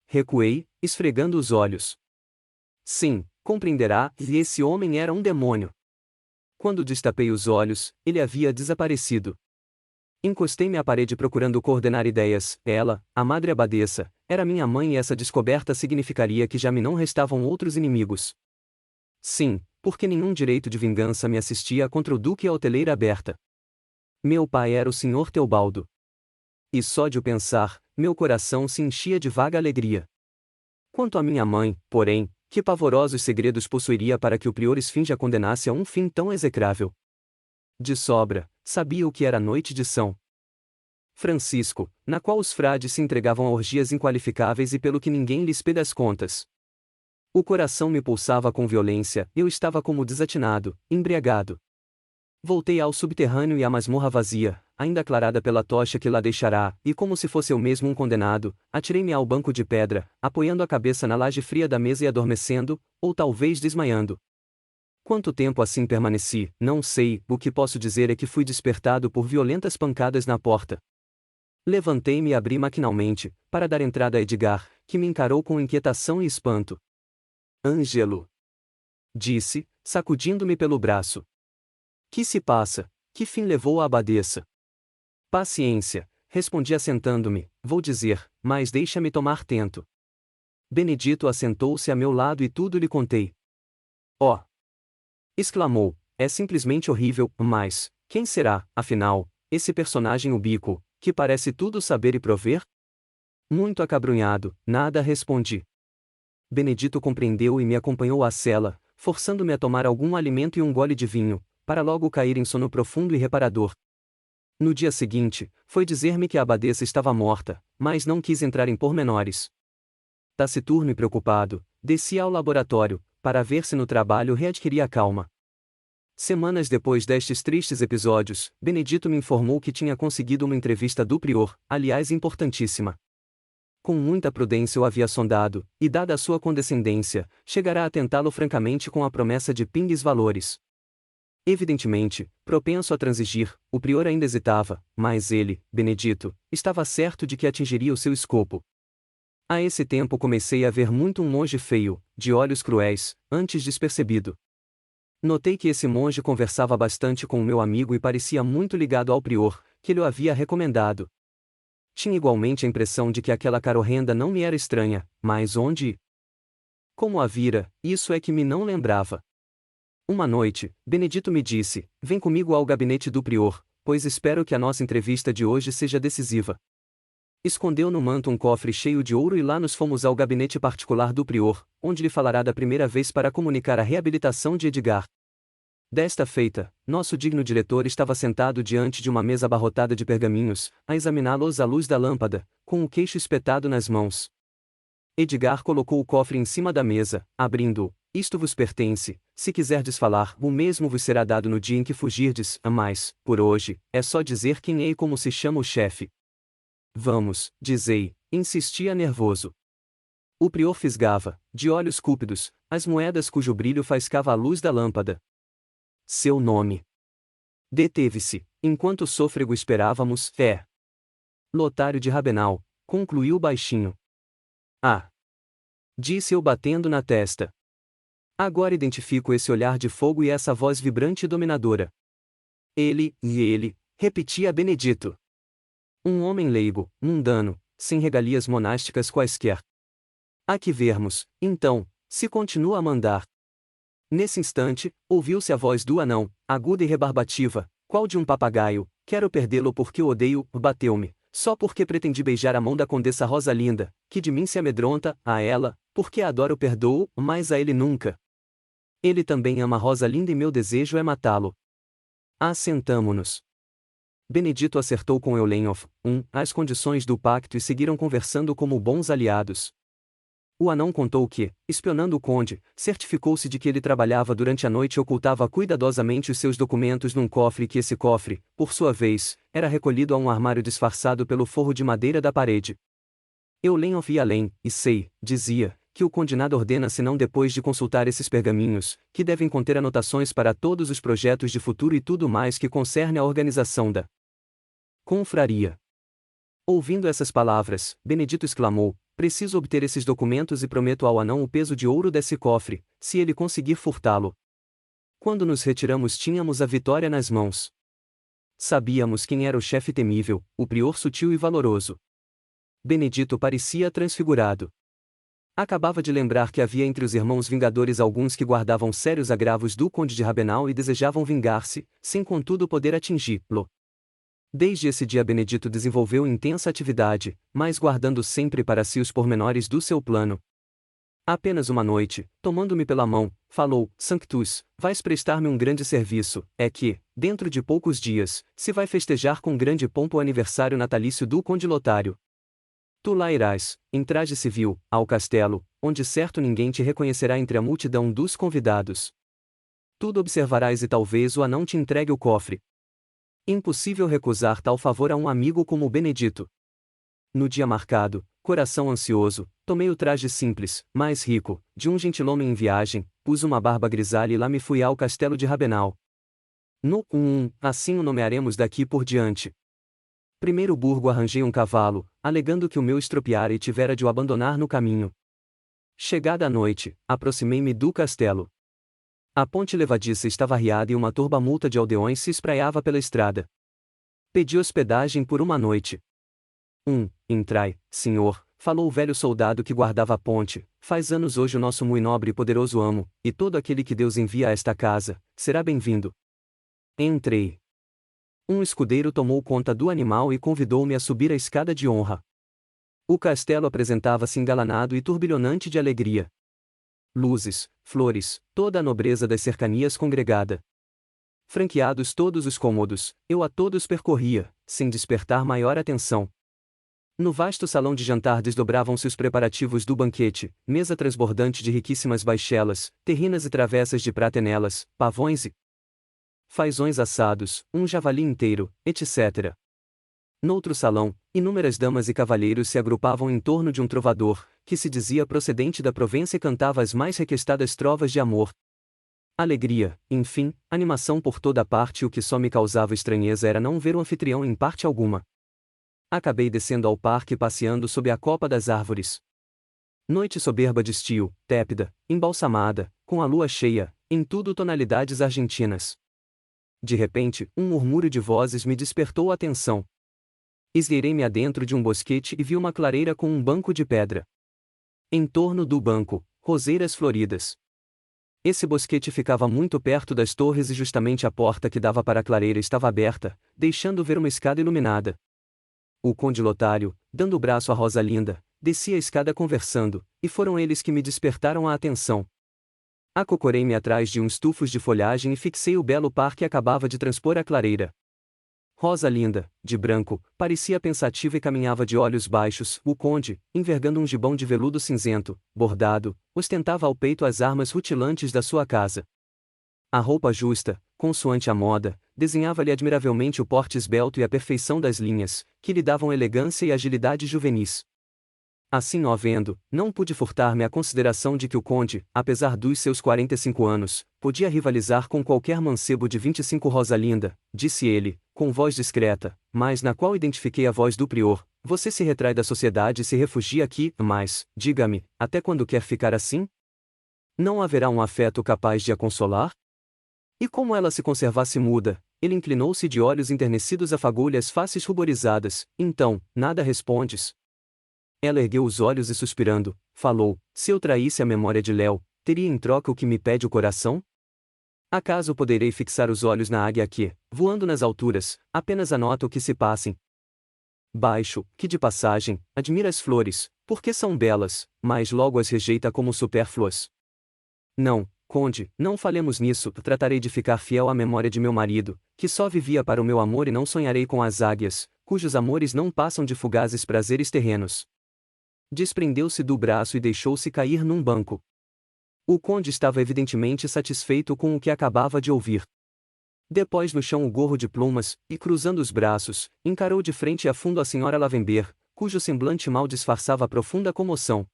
Recuei, esfregando os olhos. Sim, compreenderá, e esse homem era um demônio. Quando destapei os olhos, ele havia desaparecido. Encostei-me à parede procurando coordenar ideias. Ela, a madre abadesa, era minha mãe e essa descoberta significaria que já me não restavam outros inimigos. Sim, porque nenhum direito de vingança me assistia contra o duque e a hoteleira aberta. Meu pai era o senhor Teobaldo. E só de o pensar, meu coração se enchia de vaga alegria. Quanto à minha mãe, porém, que pavorosos segredos possuiria para que o prior esfinge a condenasse a um fim tão execrável? De sobra, sabia o que era a noite de São Francisco, na qual os frades se entregavam a orgias inqualificáveis e pelo que ninguém lhes pede as contas. O coração me pulsava com violência, eu estava como desatinado, embriagado. Voltei ao subterrâneo e à masmorra vazia, ainda aclarada pela tocha que lá deixará, e como se fosse eu mesmo um condenado, atirei-me ao banco de pedra, apoiando a cabeça na laje fria da mesa e adormecendo, ou talvez desmaiando. Quanto tempo assim permaneci, não sei, o que posso dizer é que fui despertado por violentas pancadas na porta. Levantei-me e abri maquinalmente, para dar entrada a Edgar, que me encarou com inquietação e espanto. Ângelo! Disse, sacudindo-me pelo braço. Que se passa? Que fim levou a abadesa? Paciência, respondi assentando-me, vou dizer, mas deixa-me tomar tento. Benedito assentou-se a meu lado e tudo lhe contei. Oh! Exclamou, é simplesmente horrível, mas, quem será, afinal, esse personagem ubíquo, que parece tudo saber e prover? Muito acabrunhado, nada respondi. Benedito compreendeu e me acompanhou à cela, forçando-me a tomar algum alimento e um gole de vinho, para logo cair em sono profundo e reparador. No dia seguinte, foi dizer-me que a abadesa estava morta, mas não quis entrar em pormenores. Taciturno e preocupado, desci ao laboratório, para ver se no trabalho readquiria a calma. Semanas depois destes tristes episódios, Benedito me informou que tinha conseguido uma entrevista do prior, aliás importantíssima. Com muita prudência o havia sondado, e dada a sua condescendência, chegará a tentá-lo francamente com a promessa de pingues valores. Evidentemente, propenso a transigir, o prior ainda hesitava, mas ele, Benedito, estava certo de que atingiria o seu escopo. A esse tempo comecei a ver muito um monge feio, de olhos cruéis, antes despercebido. Notei que esse monge conversava bastante com o meu amigo e parecia muito ligado ao prior, que lhe o havia recomendado. Tinha igualmente a impressão de que aquela cara horrenda não me era estranha, mas onde? Como a vira, isso é que me não lembrava. Uma noite, Benedito me disse: "Vem comigo ao gabinete do prior, pois espero que a nossa entrevista de hoje seja decisiva." Escondeu no manto um cofre cheio de ouro e lá nos fomos ao gabinete particular do prior, onde lhe falará da primeira vez para comunicar a reabilitação de Edgar. Desta feita, nosso digno diretor estava sentado diante de uma mesa abarrotada de pergaminhos, a examiná-los à luz da lâmpada, com o queixo espetado nas mãos. Edgar colocou o cofre em cima da mesa, abrindo-o. "Isto vos pertence, se quiserdes falar, o mesmo vos será dado no dia em que fugirdes, mas, por hoje, é só dizer quem é e como se chama o chefe." "Vamos, dizei", insistia nervoso. O prior fisgava, de olhos cúpidos, as moedas cujo brilho faiscava a luz da lâmpada. "Seu nome." Deteve-se, enquanto o sôfrego esperávamos, "É Lotário de Rabenal", concluiu baixinho. "Ah!" disse eu batendo na testa. Agora identifico esse olhar de fogo e essa voz vibrante e dominadora. Ele, repetia Benedito. Um homem leigo, mundano, sem regalias monásticas quaisquer. Há que vermos, então, se continua a mandar. Nesse instante, ouviu-se a voz do anão, aguda e rebarbativa, qual de um papagaio: "Quero perdê-lo porque o odeio, bateu-me, só porque pretendi beijar a mão da condessa Rosalinda, que de mim se amedronta, a ela, porque a adoro perdoo, mas a ele nunca. Ele também ama Rosalinda e meu desejo é matá-lo. Assentamo-nos." Benedito acertou com Eulenhof, as condições do pacto e seguiram conversando como bons aliados. O anão contou que, espionando o conde, certificou-se de que ele trabalhava durante a noite e ocultava cuidadosamente os seus documentos num cofre e que esse cofre, por sua vez, era recolhido a um armário disfarçado pelo forro de madeira da parede. Eulenhof ia além, e sei, dizia, que o conde nada ordena senão depois de consultar esses pergaminhos, que devem conter anotações para todos os projetos de futuro e tudo mais que concerne à organização da confraria. Ouvindo essas palavras, Benedito exclamou: "Preciso obter esses documentos e prometo ao anão o peso de ouro desse cofre, se ele conseguir furtá-lo." Quando nos retiramos tínhamos a vitória nas mãos. Sabíamos quem era o chefe temível, o prior sutil e valoroso. Benedito parecia transfigurado. Acabava de lembrar que havia entre os irmãos vingadores alguns que guardavam sérios agravos do conde de Rabenal e desejavam vingar-se, sem contudo poder atingi-lo. Desde esse dia Benedito desenvolveu intensa atividade, mas guardando sempre para si os pormenores do seu plano. Apenas uma noite, tomando-me pela mão, falou: "Sanctus, vais prestar-me um grande serviço, é que, dentro de poucos dias, se vai festejar com grande pompa o aniversário natalício do conde Lotário. Tu lá irás, em traje civil, ao castelo, onde certo ninguém te reconhecerá entre a multidão dos convidados. Tudo observarás e talvez o anão te entregue o cofre." Impossível recusar tal favor a um amigo como o Benedito. No dia marcado, coração ansioso, tomei o traje simples, mais rico, de um gentilhomem em viagem, pus uma barba grisalha e lá me fui ao castelo de Rabenal. Assim o nomearemos daqui por diante. Primeiro burgo arranjei um cavalo, alegando que o meu estropiara e tivera de o abandonar no caminho. Chegada a noite, aproximei-me do castelo. A ponte levadiça estava arriada e uma turba multa de aldeões se espraiava pela estrada. Pedi hospedagem por uma noite. Entrai, senhor, falou o velho soldado que guardava a ponte, "faz anos hoje o nosso muito nobre e poderoso amo, e todo aquele que Deus envia a esta casa, será bem-vindo." Entrei. Um escudeiro tomou conta do animal e convidou-me a subir a escada de honra. O castelo apresentava-se engalanado e turbilhonante de alegria. Luzes, flores, toda a nobreza das cercanias congregada. Franqueados todos os cômodos, eu a todos percorria, sem despertar maior atenção. No vasto salão de jantar desdobravam-se os preparativos do banquete, mesa transbordante de riquíssimas baixelas, terrinas e travessas de pratenelas, pavões e fazões assados, um javali inteiro, etc. Noutro salão, inúmeras damas e cavalheiros se agrupavam em torno de um trovador, que se dizia procedente da Provença e cantava as mais requestadas trovas de amor. Alegria, enfim, animação por toda a parte, e o que só me causava estranheza era não ver o anfitrião em parte alguma. Acabei descendo ao parque e passeando sob a copa das árvores. Noite soberba de estio, tépida, embalsamada, com a lua cheia, em tudo tonalidades argentinas. De repente, um murmúrio de vozes me despertou a atenção. Esgueirei-me adentro de um bosquete e vi uma clareira com um banco de pedra. Em torno do banco, roseiras floridas. Esse bosquete ficava muito perto das torres e justamente a porta que dava para a clareira estava aberta, deixando ver uma escada iluminada. O conde Lotário, dando o braço à Rosalinda, descia a escada conversando, e foram eles que me despertaram a atenção. Acocorei-me atrás de uns tufos de folhagem e fixei o belo par que acabava de transpor a clareira. Rosalinda, de branco, parecia pensativa e caminhava de olhos baixos. O conde, envergando um gibão de veludo cinzento, bordado, ostentava ao peito as armas rutilantes da sua casa. A roupa justa, consoante a moda, desenhava-lhe admiravelmente o porte esbelto e a perfeição das linhas, que lhe davam elegância e agilidade juvenis. Assim o vendo, não pude furtar-me à consideração de que o conde, apesar dos seus 45 anos, podia rivalizar com qualquer mancebo de 25. Rosalinda, disse ele, com voz discreta, mas na qual identifiquei a voz do prior, você se retrai da sociedade e se refugia aqui, mas, diga-me, até quando quer ficar assim? Não haverá um afeto capaz de a consolar? E como ela se conservasse muda, ele inclinou-se de olhos enternecidos afagou-lhe as faces ruborizadas, então, nada respondes? Ela ergueu os olhos e suspirando, falou, se eu traísse a memória de Léo, teria em troca o que me pede o coração? Acaso poderei fixar os olhos na águia que, voando nas alturas, apenas anota o que se passem? Baixo, que de passagem, admira as flores, porque são belas, mas logo as rejeita como supérfluas. Não, conde, não falemos nisso, tratarei de ficar fiel à memória de meu marido, que só vivia para o meu amor e não sonharei com as águias, cujos amores não passam de fugazes prazeres terrenos. Desprendeu-se do braço e deixou-se cair num banco. O conde estava evidentemente satisfeito com o que acabava de ouvir. Depôs no chão o gorro de plumas, e cruzando os braços, encarou de frente a fundo a senhora Lavenber, cujo semblante mal disfarçava profunda comoção.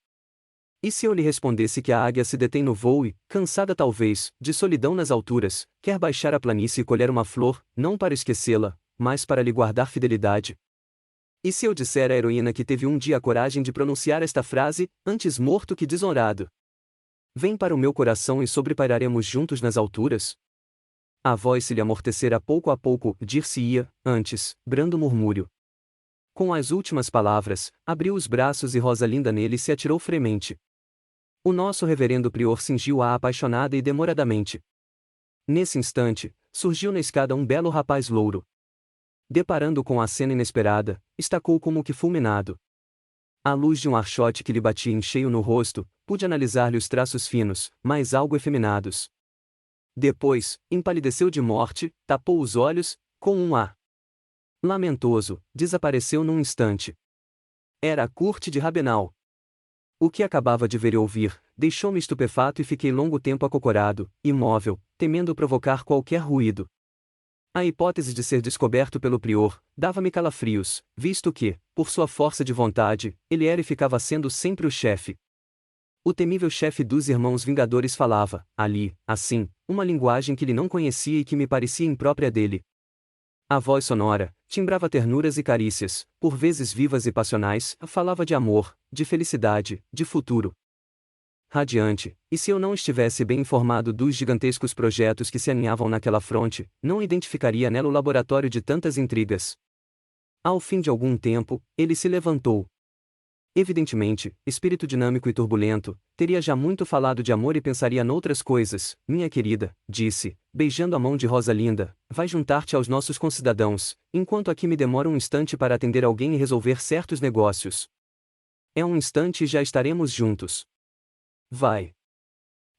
E se eu lhe respondesse que a águia se detém no voo e, cansada talvez, de solidão nas alturas, quer baixar a planície e colher uma flor, não para esquecê-la, mas para lhe guardar fidelidade? E se eu disser à heroína que teve um dia a coragem de pronunciar esta frase, antes morto que desonrado? Vem para o meu coração e sobrepairaremos juntos nas alturas? A voz se lhe amortecera pouco a pouco, dir-se-ia, antes, brando murmúrio. Com as últimas palavras, abriu os braços e Rosalinda nele se atirou fremente. O nosso reverendo prior cingiu-a apaixonada e demoradamente. Nesse instante, surgiu na escada um belo rapaz louro. Deparando com a cena inesperada, estacou como que fulminado. À luz de um archote que lhe batia em cheio no rosto, pude analisar-lhe os traços finos, mas algo efeminados. Depois, empalideceu de morte, tapou os olhos, com um ar lamentoso, desapareceu num instante. Era a corte de Rabenal. O que acabava de ver e ouvir, deixou-me estupefato e fiquei longo tempo acocorado, imóvel, temendo provocar qualquer ruído. A hipótese de ser descoberto pelo prior, dava-me calafrios, visto que, por sua força de vontade, ele era e ficava sendo sempre o chefe. O temível chefe dos irmãos Vingadores falava, ali, assim, uma linguagem que ele não conhecia e que me parecia imprópria dele. A voz sonora, timbrava ternuras e carícias, por vezes vivas e passionais, falava de amor, de felicidade, de futuro. Radiante, e se eu não estivesse bem informado dos gigantescos projetos que se aninhavam naquela fronte, não identificaria nela o laboratório de tantas intrigas. Ao fim de algum tempo, ele se levantou. Evidentemente, espírito dinâmico e turbulento, teria já muito falado de amor e pensaria noutras coisas. Minha querida, disse, beijando a mão de Rosalinda, vai juntar-te aos nossos concidadãos, enquanto aqui me demora um instante para atender alguém e resolver certos negócios. É um instante e já estaremos juntos. Vai.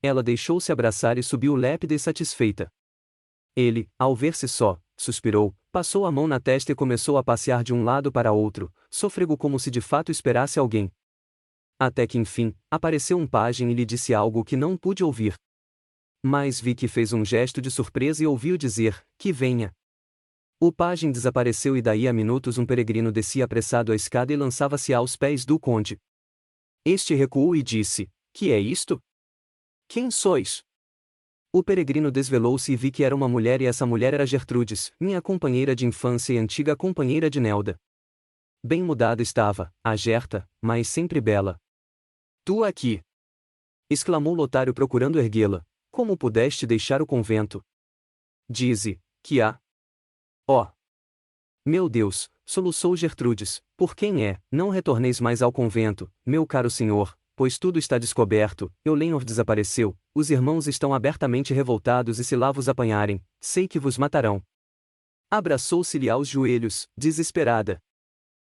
Ela deixou-se abraçar e subiu lépida e satisfeita. Ele, ao ver-se só, suspirou, passou a mão na testa e começou a passear de um lado para outro, sôfrego como se de fato esperasse alguém. Até que enfim, apareceu um pajem e lhe disse algo que não pude ouvir. Mas vi que fez um gesto de surpresa e ouviu dizer, que venha. O pajem desapareceu e daí a minutos um peregrino descia apressado a escada e lançava-se aos pés do conde. Este recuou e disse, que é isto? Quem sois? O peregrino desvelou-se e vi que era uma mulher e essa mulher era Gertrudes, minha companheira de infância e antiga companheira de Nelda. Bem mudada estava, a Gerta, mas sempre bela. Tu aqui! Exclamou Lotário procurando erguê-la. Como pudeste deixar o convento? Dize, que há? Oh! Meu Deus, soluçou Gertrudes, por quem é, não retorneis mais ao convento, meu caro senhor, pois tudo está descoberto, Eulenor desapareceu, os irmãos estão abertamente revoltados e se lá vos apanharem, sei que vos matarão. Abraçou-se-lhe aos joelhos, desesperada.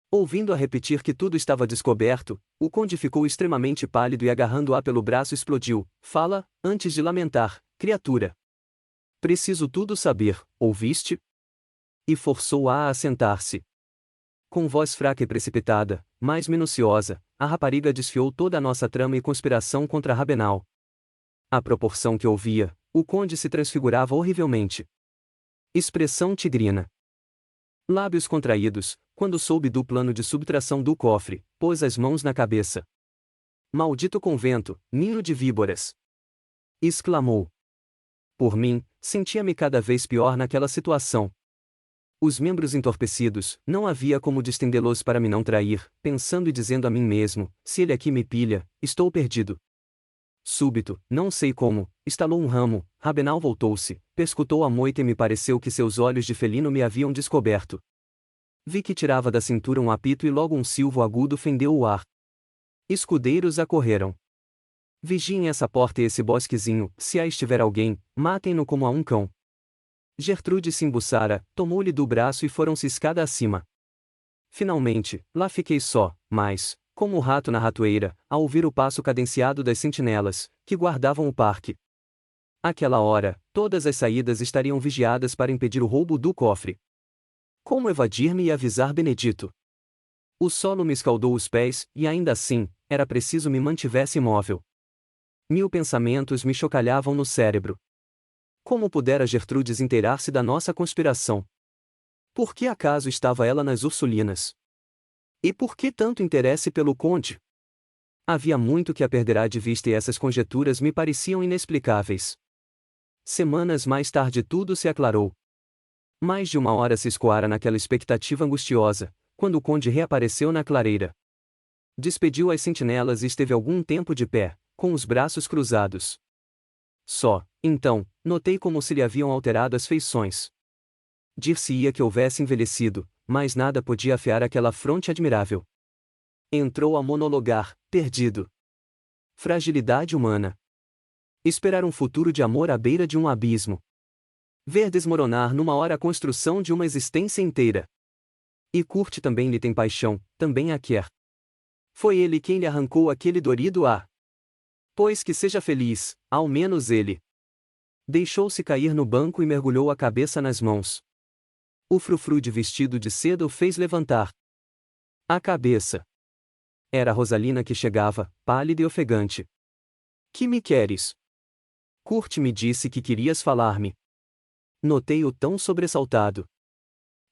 Ouvindo-a repetir que tudo estava descoberto, o conde ficou extremamente pálido e agarrando-a pelo braço explodiu. Fala, antes de lamentar, criatura. Preciso tudo saber, ouviste? E forçou-a a sentar-se. Com voz fraca e precipitada, mas minuciosa, a rapariga desfiou toda a nossa trama e conspiração contra Rabenal. À proporção que ouvia, o conde se transfigurava horrivelmente. Expressão tigrina. Lábios contraídos, quando soube do plano de subtração do cofre, pôs as mãos na cabeça. Maldito convento, ninho de víboras! Exclamou. Por mim, sentia-me cada vez pior naquela situação. Os membros entorpecidos, não havia como distendê-los para me não trair, pensando e dizendo a mim mesmo, se ele aqui me pilha, estou perdido. Súbito, não sei como, estalou um ramo, Rabenal voltou-se, perscutou a moita e me pareceu que seus olhos de felino me haviam descoberto. Vi que tirava da cintura um apito e logo um silvo agudo fendeu o ar. Escudeiros acorreram. Vigiem essa porta e esse bosquezinho, se aí estiver alguém, matem-no como a um cão. Gertrude se embuçara, tomou-lhe do braço e foram-se escada acima. Finalmente, lá fiquei só, mas, como o rato na ratoeira, a ouvir o passo cadenciado das sentinelas, que guardavam o parque. Àquela hora, todas as saídas estariam vigiadas para impedir o roubo do cofre. Como evadir-me e avisar Benedito? O solo me escaldou os pés, e ainda assim, era preciso me mantivesse imóvel. 1000 pensamentos me chocalhavam no cérebro. Como pudera Gertrudes inteirar-se da nossa conspiração? Por que acaso estava ela nas Ursulinas? E por que tanto interesse pelo conde? Havia muito que a perderá de vista e essas conjecturas me pareciam inexplicáveis. Semanas mais tarde tudo se aclarou. Mais de uma hora se escoara naquela expectativa angustiosa, quando o conde reapareceu na clareira. Despediu as sentinelas e esteve algum tempo de pé, com os braços cruzados. Só, então, notei como se lhe haviam alterado as feições. Dir-se-ia que houvesse envelhecido, mas nada podia afear aquela fronte admirável. Entrou a monologar, perdido. Fragilidade humana. Esperar um futuro de amor à beira de um abismo. Ver desmoronar numa hora a construção de uma existência inteira. E Kurt também lhe tem paixão, também a quer. Foi ele quem lhe arrancou aquele dorido ar. Pois que seja feliz, ao menos ele. Deixou-se cair no banco e mergulhou a cabeça nas mãos. O frufru de vestido de seda o fez levantar a cabeça. Era Rosalina que chegava, pálida e ofegante. Que me queres? Kurt me disse que querias falar-me. Notei-o tão sobressaltado.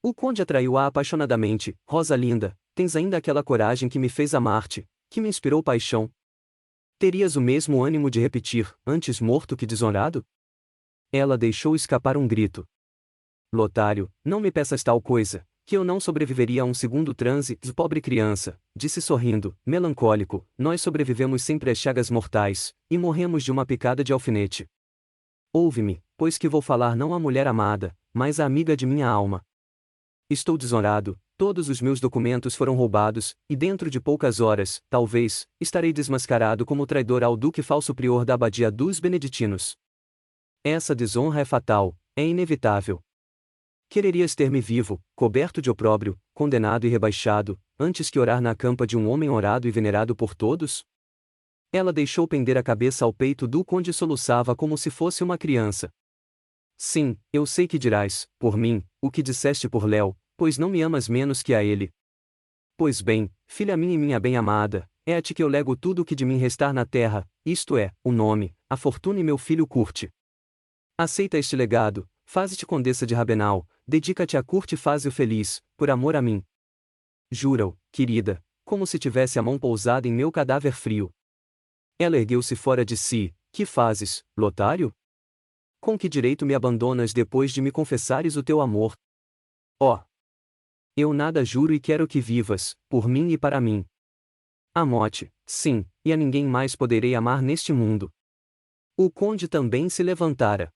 O conde atraiu-a apaixonadamente. Rosalinda, tens ainda aquela coragem que me fez amar-te, que me inspirou paixão? Terias o mesmo ânimo de repetir, antes morto que desonrado? Ela deixou escapar um grito. Lotário, não me peças tal coisa, que eu não sobreviveria a um segundo transe. Pobre criança, disse sorrindo, melancólico, nós sobrevivemos sempre às chagas mortais, e morremos de uma picada de alfinete. Ouve-me, pois que vou falar não à mulher amada, mas à amiga de minha alma. Estou desonrado, todos os meus documentos foram roubados, e dentro de poucas horas, talvez, estarei desmascarado como traidor ao duque falso prior da abadia dos beneditinos. Essa desonra é fatal, é inevitável. Quererias ter-me vivo, coberto de opróbrio, condenado e rebaixado, antes que orar na campa de um homem orado e venerado por todos? Ela deixou pender a cabeça ao peito do conde e soluçava como se fosse uma criança. Sim, eu sei que dirás, por mim, o que disseste por Léo, pois não me amas menos que a ele. Pois bem, filha minha e minha bem-amada, é a ti que eu lego tudo o que de mim restar na terra, isto é, o nome, a fortuna e meu filho Curte. Aceita este legado, faze-te condessa de Rabenal, dedica-te a Curte e faze-o feliz, por amor a mim. Jura-o, querida, como se tivesse a mão pousada em meu cadáver frio. Ela ergueu-se fora de si. Que fazes, Lotário? Com que direito me abandonas depois de me confessares o teu amor? Oh! Eu nada juro e quero que vivas, por mim e para mim. Amo-te, sim, e a ninguém mais poderei amar neste mundo. O conde também se levantara.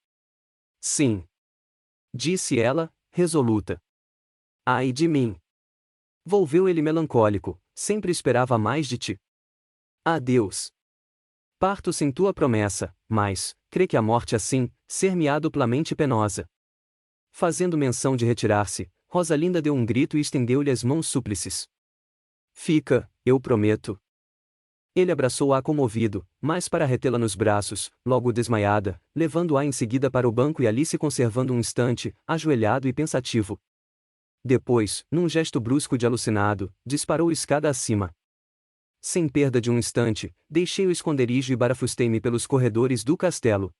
Sim. Disse ela, resoluta. Ai de mim! Volveu ele melancólico, sempre esperava mais de ti. Adeus. Parto sem tua promessa, mas, crê que a morte assim, ser-me-á duplamente penosa. Fazendo menção de retirar-se, Rosalinda deu um grito e estendeu-lhe as mãos súplices. Fica, eu prometo. Ele abraçou-a comovido, mas para retê-la nos braços, logo desmaiada, levando-a em seguida para o banco e ali se conservando um instante, ajoelhado e pensativo. Depois, num gesto brusco de alucinado, disparou escada acima. Sem perda de um instante, deixei o esconderijo e barafustei-me pelos corredores do castelo.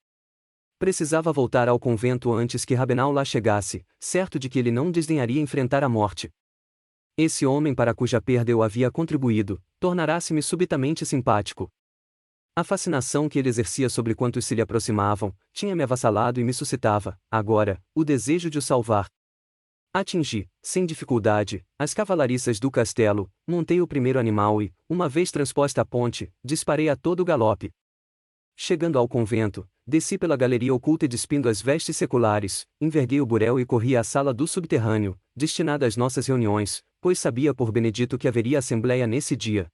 Precisava voltar ao convento antes que Rabenal lá chegasse, certo de que ele não desdenharia enfrentar a morte. Esse homem para cuja perda eu havia contribuído, tornará-se-me subitamente simpático. A fascinação que ele exercia sobre quantos se lhe aproximavam, tinha-me avassalado e me suscitava, agora, o desejo de o salvar. Atingi, sem dificuldade, as cavalariças do castelo, montei o primeiro animal e, uma vez transposta a ponte, disparei a todo galope. Chegando ao convento, desci pela galeria oculta e despindo as vestes seculares, enverguei o burel e corri à sala do subterrâneo, destinada às nossas reuniões, pois sabia por Benedito que haveria assembleia nesse dia.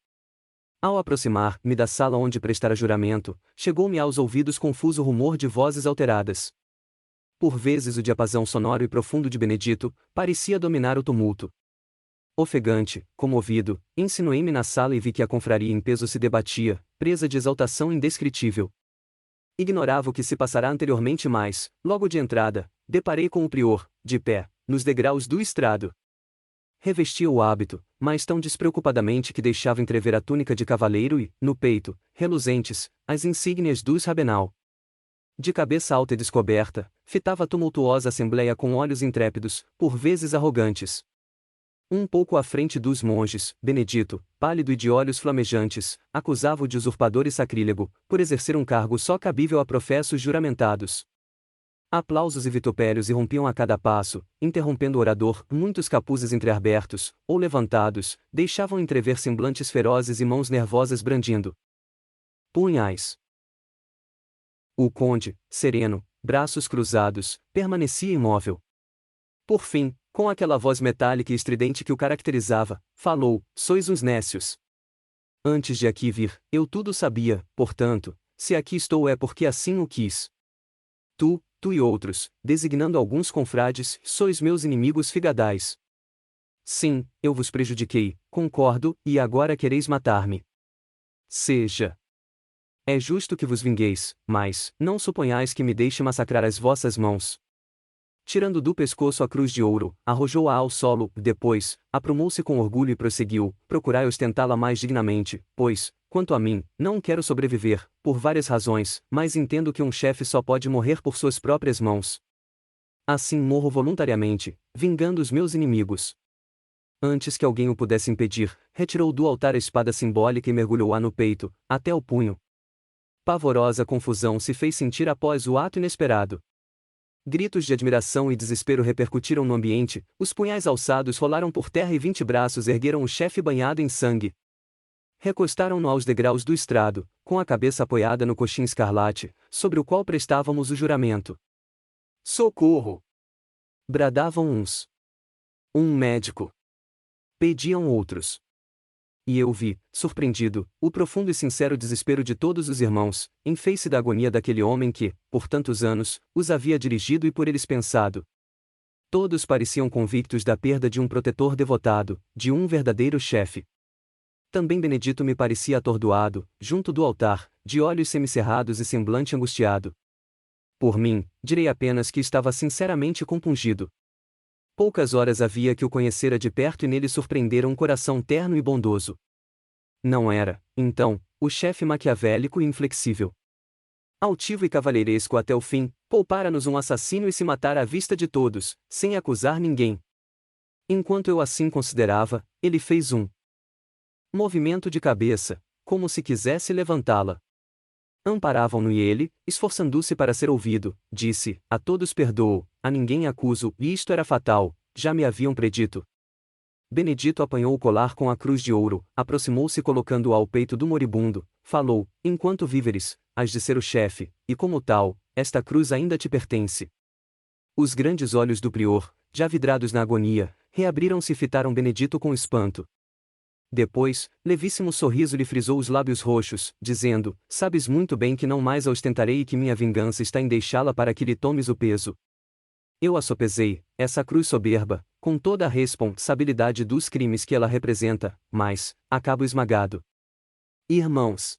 Ao aproximar-me da sala onde prestara juramento, chegou-me aos ouvidos confuso rumor de vozes alteradas. Por vezes o diapasão sonoro e profundo de Benedito parecia dominar o tumulto. Ofegante, comovido, insinuei-me na sala e vi que a confraria em peso se debatia, presa de exaltação indescritível. Ignorava o que se passara anteriormente, mas, logo de entrada, deparei com o prior, de pé, nos degraus do estrado. Revestia o hábito, mas tão despreocupadamente que deixava entrever a túnica de cavaleiro e, no peito, reluzentes, as insígnias dos Rabenal. De cabeça alta e descoberta, fitava a tumultuosa assembleia com olhos intrépidos, por vezes arrogantes. Um pouco à frente dos monges, Benedito, pálido e de olhos flamejantes, acusava-o de usurpador e sacrílego, por exercer um cargo só cabível a professos juramentados. Aplausos e vitupérios irrompiam a cada passo, interrompendo o orador, muitos capuzes entreabertos, ou levantados, deixavam entrever semblantes ferozes e mãos nervosas brandindo punhais. O conde, sereno, braços cruzados, permanecia imóvel. Por fim, com aquela voz metálica e estridente que o caracterizava, falou: sois uns nécios. Antes de aqui vir, eu tudo sabia, portanto, se aqui estou é porque assim o quis. Tu e outros, designando alguns confrades, sois meus inimigos figadais. Sim, eu vos prejudiquei, concordo, e agora quereis matar-me. Seja. É justo que vos vingueis, mas, não suponhais que me deixe massacrar as vossas mãos. Tirando do pescoço a cruz de ouro, arrojou-a ao solo, depois, aprumou-se com orgulho e prosseguiu: procurai ostentá-la mais dignamente, pois, quanto a mim, não quero sobreviver, por várias razões, mas entendo que um chefe só pode morrer por suas próprias mãos. Assim morro voluntariamente, vingando os meus inimigos. Antes que alguém o pudesse impedir, retirou do altar a espada simbólica e mergulhou-a no peito, até o punho. Pavorosa confusão se fez sentir após o ato inesperado. Gritos de admiração e desespero repercutiram no ambiente, os punhais alçados rolaram por terra e 20 braços ergueram o chefe banhado em sangue. Recostaram-no aos degraus do estrado, com a cabeça apoiada no coxim escarlate, sobre o qual prestávamos o juramento. Socorro! Bradavam uns. Um médico. Pediam outros. E eu vi, surpreendido, o profundo e sincero desespero de todos os irmãos, em face da agonia daquele homem que, por tantos anos, os havia dirigido e por eles pensado. Todos pareciam convictos da perda de um protetor devotado, de um verdadeiro chefe. Também Benedito me parecia atordoado, junto do altar, de olhos semicerrados e semblante angustiado. Por mim, direi apenas que estava sinceramente compungido. Poucas horas havia que o conhecera de perto e nele surpreendera um coração terno e bondoso. Não era, então, o chefe maquiavélico e inflexível. Altivo e cavalheiresco até o fim, poupara-nos um assassínio e se matara à vista de todos, sem acusar ninguém. Enquanto eu assim considerava, ele fez um movimento de cabeça, como se quisesse levantá-la. Amparavam-no e ele, esforçando-se para ser ouvido, disse: a todos perdoo, a ninguém acuso, e isto era fatal, já me haviam predito. Benedito apanhou o colar com a cruz de ouro, aproximou-se colocando-o ao peito do moribundo, falou: enquanto víveres, hás de ser o chefe, e como tal, esta cruz ainda te pertence. Os grandes olhos do prior, já vidrados na agonia, reabriram-se e fitaram Benedito com espanto. Depois, levíssimo sorriso lhe frisou os lábios roxos, dizendo: sabes muito bem que não mais a ostentarei e que minha vingança está em deixá-la para que lhe tomes o peso. Eu a sopesei, essa cruz soberba, com toda a responsabilidade dos crimes que ela representa, mas, acabo esmagado. Irmãos,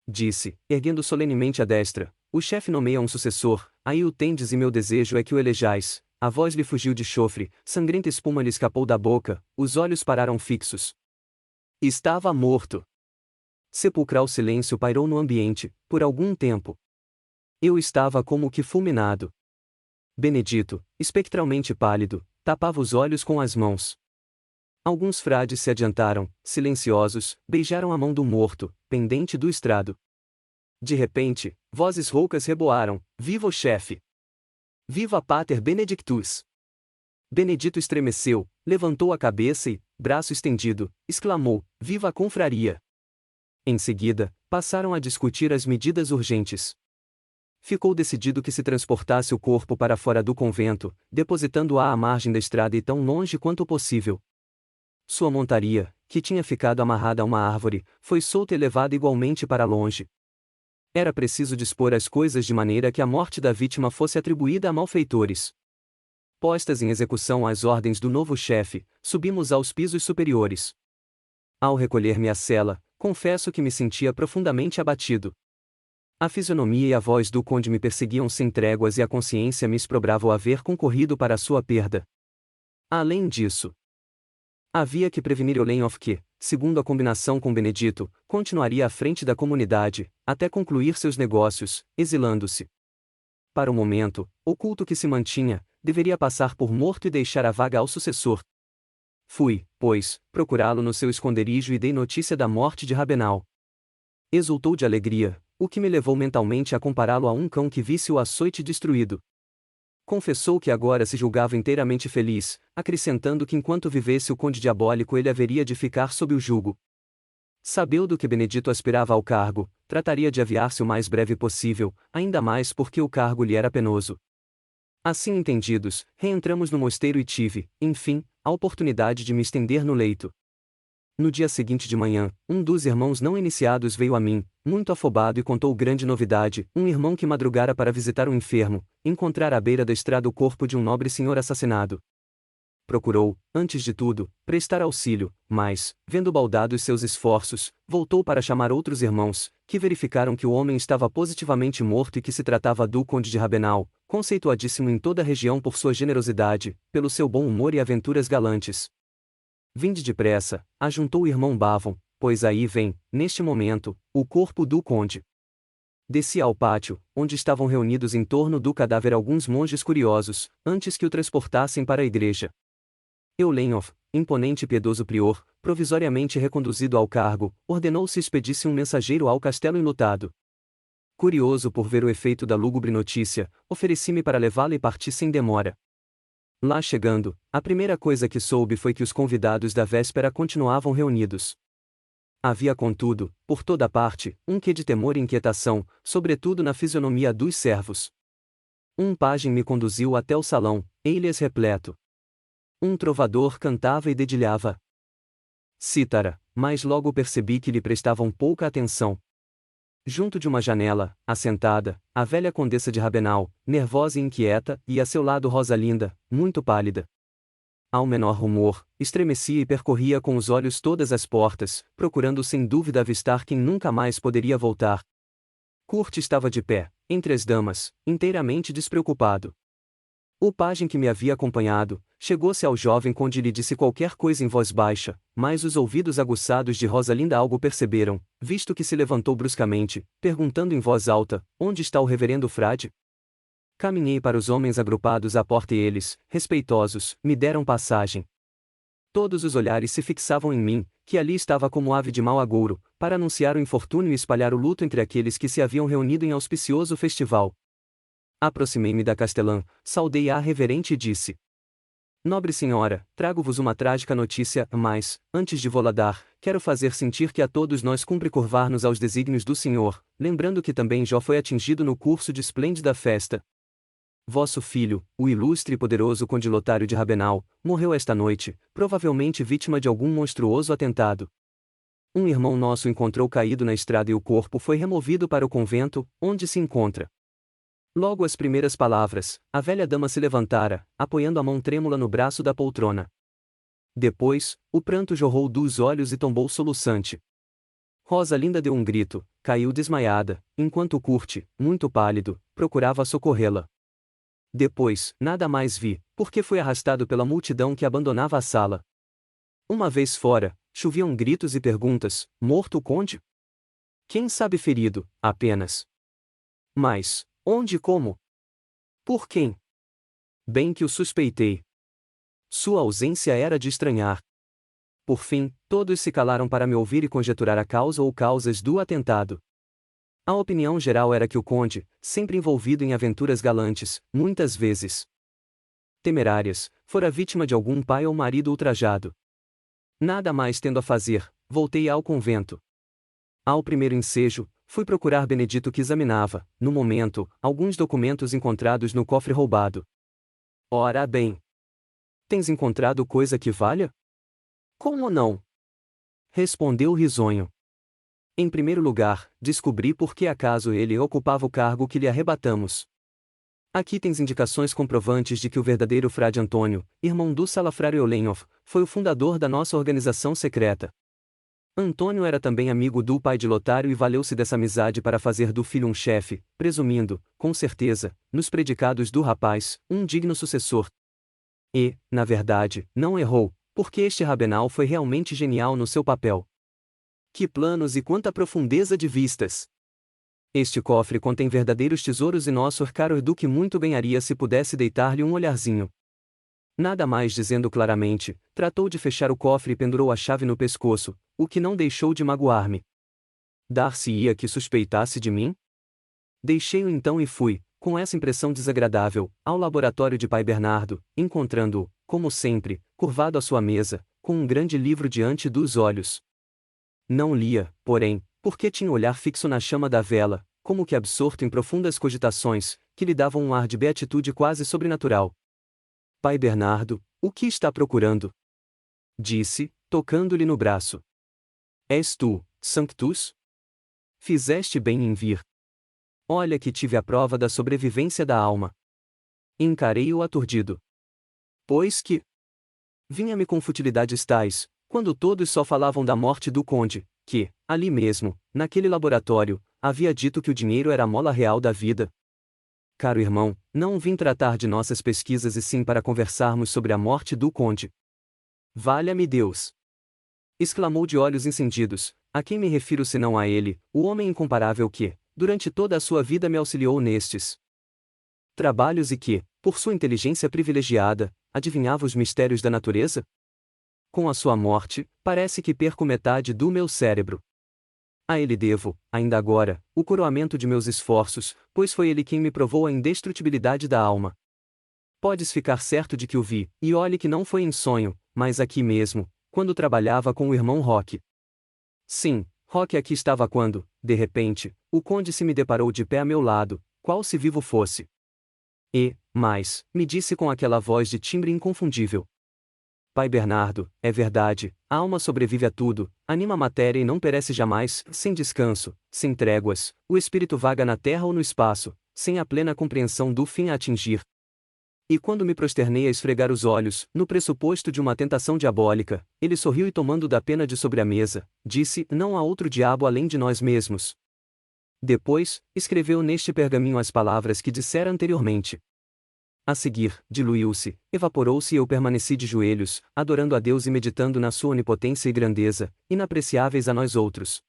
disse, erguendo solenemente a destra, o chefe nomeia um sucessor, aí o tendes e meu desejo é que o elejais. A voz lhe fugiu de chofre, sangrenta espuma lhe escapou da boca, os olhos pararam fixos. Estava morto. Sepulcral silêncio pairou no ambiente, por algum tempo. Eu estava como que fulminado. Benedito, espectralmente pálido, tapava os olhos com as mãos. Alguns frades se adiantaram, silenciosos, beijaram a mão do morto, pendente do estrado. De repente, vozes roucas reboaram: viva o chefe! Viva Pater Benedictus! Benedito estremeceu, levantou a cabeça e, braço estendido, exclamou: viva a confraria! Em seguida, passaram a discutir as medidas urgentes. Ficou decidido que se transportasse o corpo para fora do convento, depositando-o à margem da estrada e tão longe quanto possível. Sua montaria, que tinha ficado amarrada a uma árvore, foi solta e levada igualmente para longe. Era preciso dispor as coisas de maneira que a morte da vítima fosse atribuída a malfeitores. Postas em execução as ordens do novo chefe, subimos aos pisos superiores. Ao recolher-me à cela, confesso que me sentia profundamente abatido. A fisionomia e a voz do conde me perseguiam sem tréguas e a consciência me exprobrava o haver concorrido para a sua perda. Além disso, havia que prevenir Olenhoff que, segundo a combinação com Benedito, continuaria à frente da comunidade, até concluir seus negócios, exilando-se. Para o momento, o culto que se mantinha, deveria passar por morto e deixar a vaga ao sucessor. Fui, pois, procurá-lo no seu esconderijo e dei notícia da morte de Rabenal. Exultou de alegria, o que me levou mentalmente a compará-lo a um cão que visse o açoite destruído. Confessou que agora se julgava inteiramente feliz, acrescentando que enquanto vivesse o conde diabólico ele haveria de ficar sob o jugo. Sabeu do que Benedito aspirava ao cargo, trataria de aviar-se o mais breve possível, ainda mais porque o cargo lhe era penoso. Assim entendidos, reentramos no mosteiro e tive, enfim, a oportunidade de me estender no leito. No dia seguinte de manhã, um dos irmãos não iniciados veio a mim, muito afobado e contou grande novidade: um irmão que madrugara para visitar um enfermo, encontrara à beira da estrada o corpo de um nobre senhor assassinado. Procurou, antes de tudo, prestar auxílio, mas, vendo baldados seus esforços, voltou para chamar outros irmãos, que verificaram que o homem estava positivamente morto e que se tratava do conde de Rabenal, conceituadíssimo em toda a região por sua generosidade, pelo seu bom humor e aventuras galantes. Vinde depressa, ajuntou o irmão Bavon, pois aí vem, neste momento, o corpo do conde. Desci ao pátio, onde estavam reunidos em torno do cadáver alguns monges curiosos, antes que o transportassem para a igreja. Olenhoff, imponente e piedoso prior, provisoriamente reconduzido ao cargo, ordenou se expedisse um mensageiro ao castelo enlutado. Curioso por ver o efeito da lúgubre notícia, ofereci-me para levá-la e parti sem demora. Lá chegando, a primeira coisa que soube foi que os convidados da véspera continuavam reunidos. Havia contudo, por toda parte, um quê de temor e inquietação, sobretudo na fisionomia dos servos. Um pajem me conduziu até o salão, ele-as repleto. Um trovador cantava e dedilhava cítara, mas logo percebi que lhe prestavam pouca atenção. Junto de uma janela, assentada, a velha condessa de Rabenal, nervosa e inquieta, e a seu lado Rosalinda, muito pálida. Ao menor rumor, estremecia e percorria com os olhos todas as portas, procurando sem dúvida avistar quem nunca mais poderia voltar. Kurt estava de pé, entre as damas, inteiramente despreocupado. O pajem que me havia acompanhado, chegou-se ao jovem conde e lhe disse qualquer coisa em voz baixa, mas os ouvidos aguçados de Rosalinda algo perceberam, visto que se levantou bruscamente, perguntando em voz alta, onde está o reverendo frade? Caminhei para os homens agrupados à porta e eles, respeitosos, me deram passagem. Todos os olhares se fixavam em mim, que ali estava como ave de mau agouro, para anunciar o infortúnio e espalhar o luto entre aqueles que se haviam reunido em auspicioso festival. Aproximei-me da castelã, saudei-a reverente e disse: Nobre senhora, trago-vos uma trágica notícia, mas, antes de vô-la dar, quero fazer sentir que a todos nós cumpre curvar-nos aos desígnios do Senhor, lembrando que também Jó foi atingido no curso de esplêndida festa. Vosso filho, o ilustre e poderoso conde Lotário de Rabenal, morreu esta noite, provavelmente vítima de algum monstruoso atentado. Um irmão nosso encontrou caído na estrada e o corpo foi removido para o convento, onde se encontra. Logo as primeiras palavras, a velha dama se levantara, apoiando a mão trêmula no braço da poltrona. Depois, o pranto jorrou dos olhos e tombou soluçante. Rosalinda deu um grito, caiu desmaiada, enquanto Curte, muito pálido, procurava socorrê-la. Depois, nada mais vi, porque fui arrastado pela multidão que abandonava a sala. Uma vez fora, choviam gritos e perguntas: morto o conde? Quem sabe ferido, apenas. Mas, onde e como? Por quem? Bem que o suspeitei. Sua ausência era de estranhar. Por fim, todos se calaram para me ouvir e conjecturar a causa ou causas do atentado. A opinião geral era que o conde, sempre envolvido em aventuras galantes, muitas vezes temerárias, fora vítima de algum pai ou marido ultrajado. Nada mais tendo a fazer, voltei ao convento. Ao primeiro ensejo, fui procurar Benedito que examinava, no momento, alguns documentos encontrados no cofre roubado. Ora bem! Tens encontrado coisa que valha? Como não? Respondeu risonho. Em primeiro lugar, descobri por que acaso ele ocupava o cargo que lhe arrebatamos. Aqui tens indicações comprovantes de que o verdadeiro frade Antônio, irmão do salafrário Olenhoff, foi o fundador da nossa organização secreta. Antônio era também amigo do pai de Lotário e valeu-se dessa amizade para fazer do filho um chefe, presumindo, com certeza, nos predicados do rapaz, um digno sucessor. E, na verdade, não errou, porque este Rabenal foi realmente genial no seu papel. Que planos e quanta profundeza de vistas! Este cofre contém verdadeiros tesouros e nosso caro duque muito ganharia se pudesse deitar-lhe um olharzinho. Nada mais dizendo claramente, tratou de fechar o cofre e pendurou a chave no pescoço, o que não deixou de magoar-me. Dar-se-ia que suspeitasse de mim? Deixei-o então e fui, com essa impressão desagradável, ao laboratório de pai Bernardo, encontrando-o, como sempre, curvado à sua mesa, com um grande livro diante dos olhos. Não lia, porém, porque tinha o olhar fixo na chama da vela, como que absorto em profundas cogitações, que lhe davam um ar de beatitude quase sobrenatural. Pai Bernardo, o que está procurando? Disse, tocando-lhe no braço. És tu, Sanctus? Fizeste bem em vir. Olha que tive a prova da sobrevivência da alma. Encarei-o aturdido. Pois que vinha-me com futilidades tais, quando todos só falavam da morte do conde, que, ali mesmo, naquele laboratório, havia dito que o dinheiro era a mola real da vida. Caro irmão, não vim tratar de nossas pesquisas e sim para conversarmos sobre a morte do conde. Valha-me Deus! Exclamou de olhos encendidos, a quem me refiro senão a ele, o homem incomparável que, durante toda a sua vida me auxiliou nestes trabalhos e que, por sua inteligência privilegiada, adivinhava os mistérios da natureza? Com a sua morte, parece que perco metade do meu cérebro. A ele devo, ainda agora, o coroamento de meus esforços, pois foi ele quem me provou a indestrutibilidade da alma. Podes ficar certo de que o vi, e olhe que não foi em sonho, mas aqui mesmo, quando trabalhava com o irmão Roque. Sim, Roque aqui estava quando, de repente, o conde se me deparou de pé a meu lado, qual se vivo fosse. E, mais, me disse com aquela voz de timbre inconfundível: Pai Bernardo, é verdade, a alma sobrevive a tudo, anima a matéria e não perece jamais, sem descanso, sem tréguas, o espírito vaga na terra ou no espaço, sem a plena compreensão do fim a atingir. E quando me prosternei a esfregar os olhos, no pressuposto de uma tentação diabólica, ele sorriu e tomando da pena de sobre a mesa, disse: não há outro diabo além de nós mesmos. Depois, escreveu neste pergaminho as palavras que dissera anteriormente. A seguir, diluiu-se, evaporou-se e eu permaneci de joelhos, adorando a Deus e meditando na sua onipotência e grandeza, inapreciáveis a nós outros.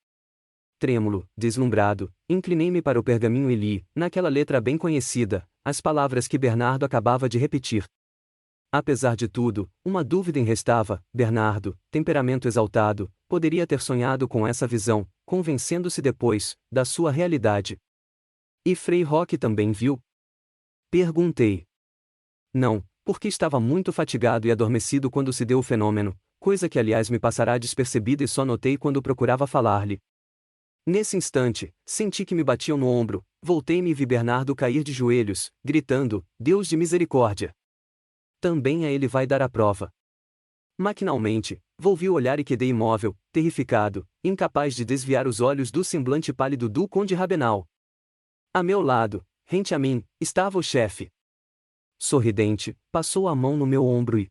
Trêmulo, deslumbrado, inclinei-me para o pergaminho e li, naquela letra bem conhecida, as palavras que Bernardo acabava de repetir. Apesar de tudo, uma dúvida em restava: Bernardo, temperamento exaltado, poderia ter sonhado com essa visão, convencendo-se depois, da sua realidade. E Frei Roque também viu? Perguntei. Não, porque estava muito fatigado e adormecido quando se deu o fenômeno, coisa que aliás me passará despercebida e só notei quando procurava falar-lhe. Nesse instante, senti que me batiam no ombro, voltei-me e vi Bernardo cair de joelhos, gritando: Deus de misericórdia! Também a ele vai dar a prova. Maquinalmente, volvi o olhar e quedei imóvel, terrificado, incapaz de desviar os olhos do semblante pálido do conde Rabenal. A meu lado, rente a mim, estava o chefe. Sorridente, passou a mão no meu ombro e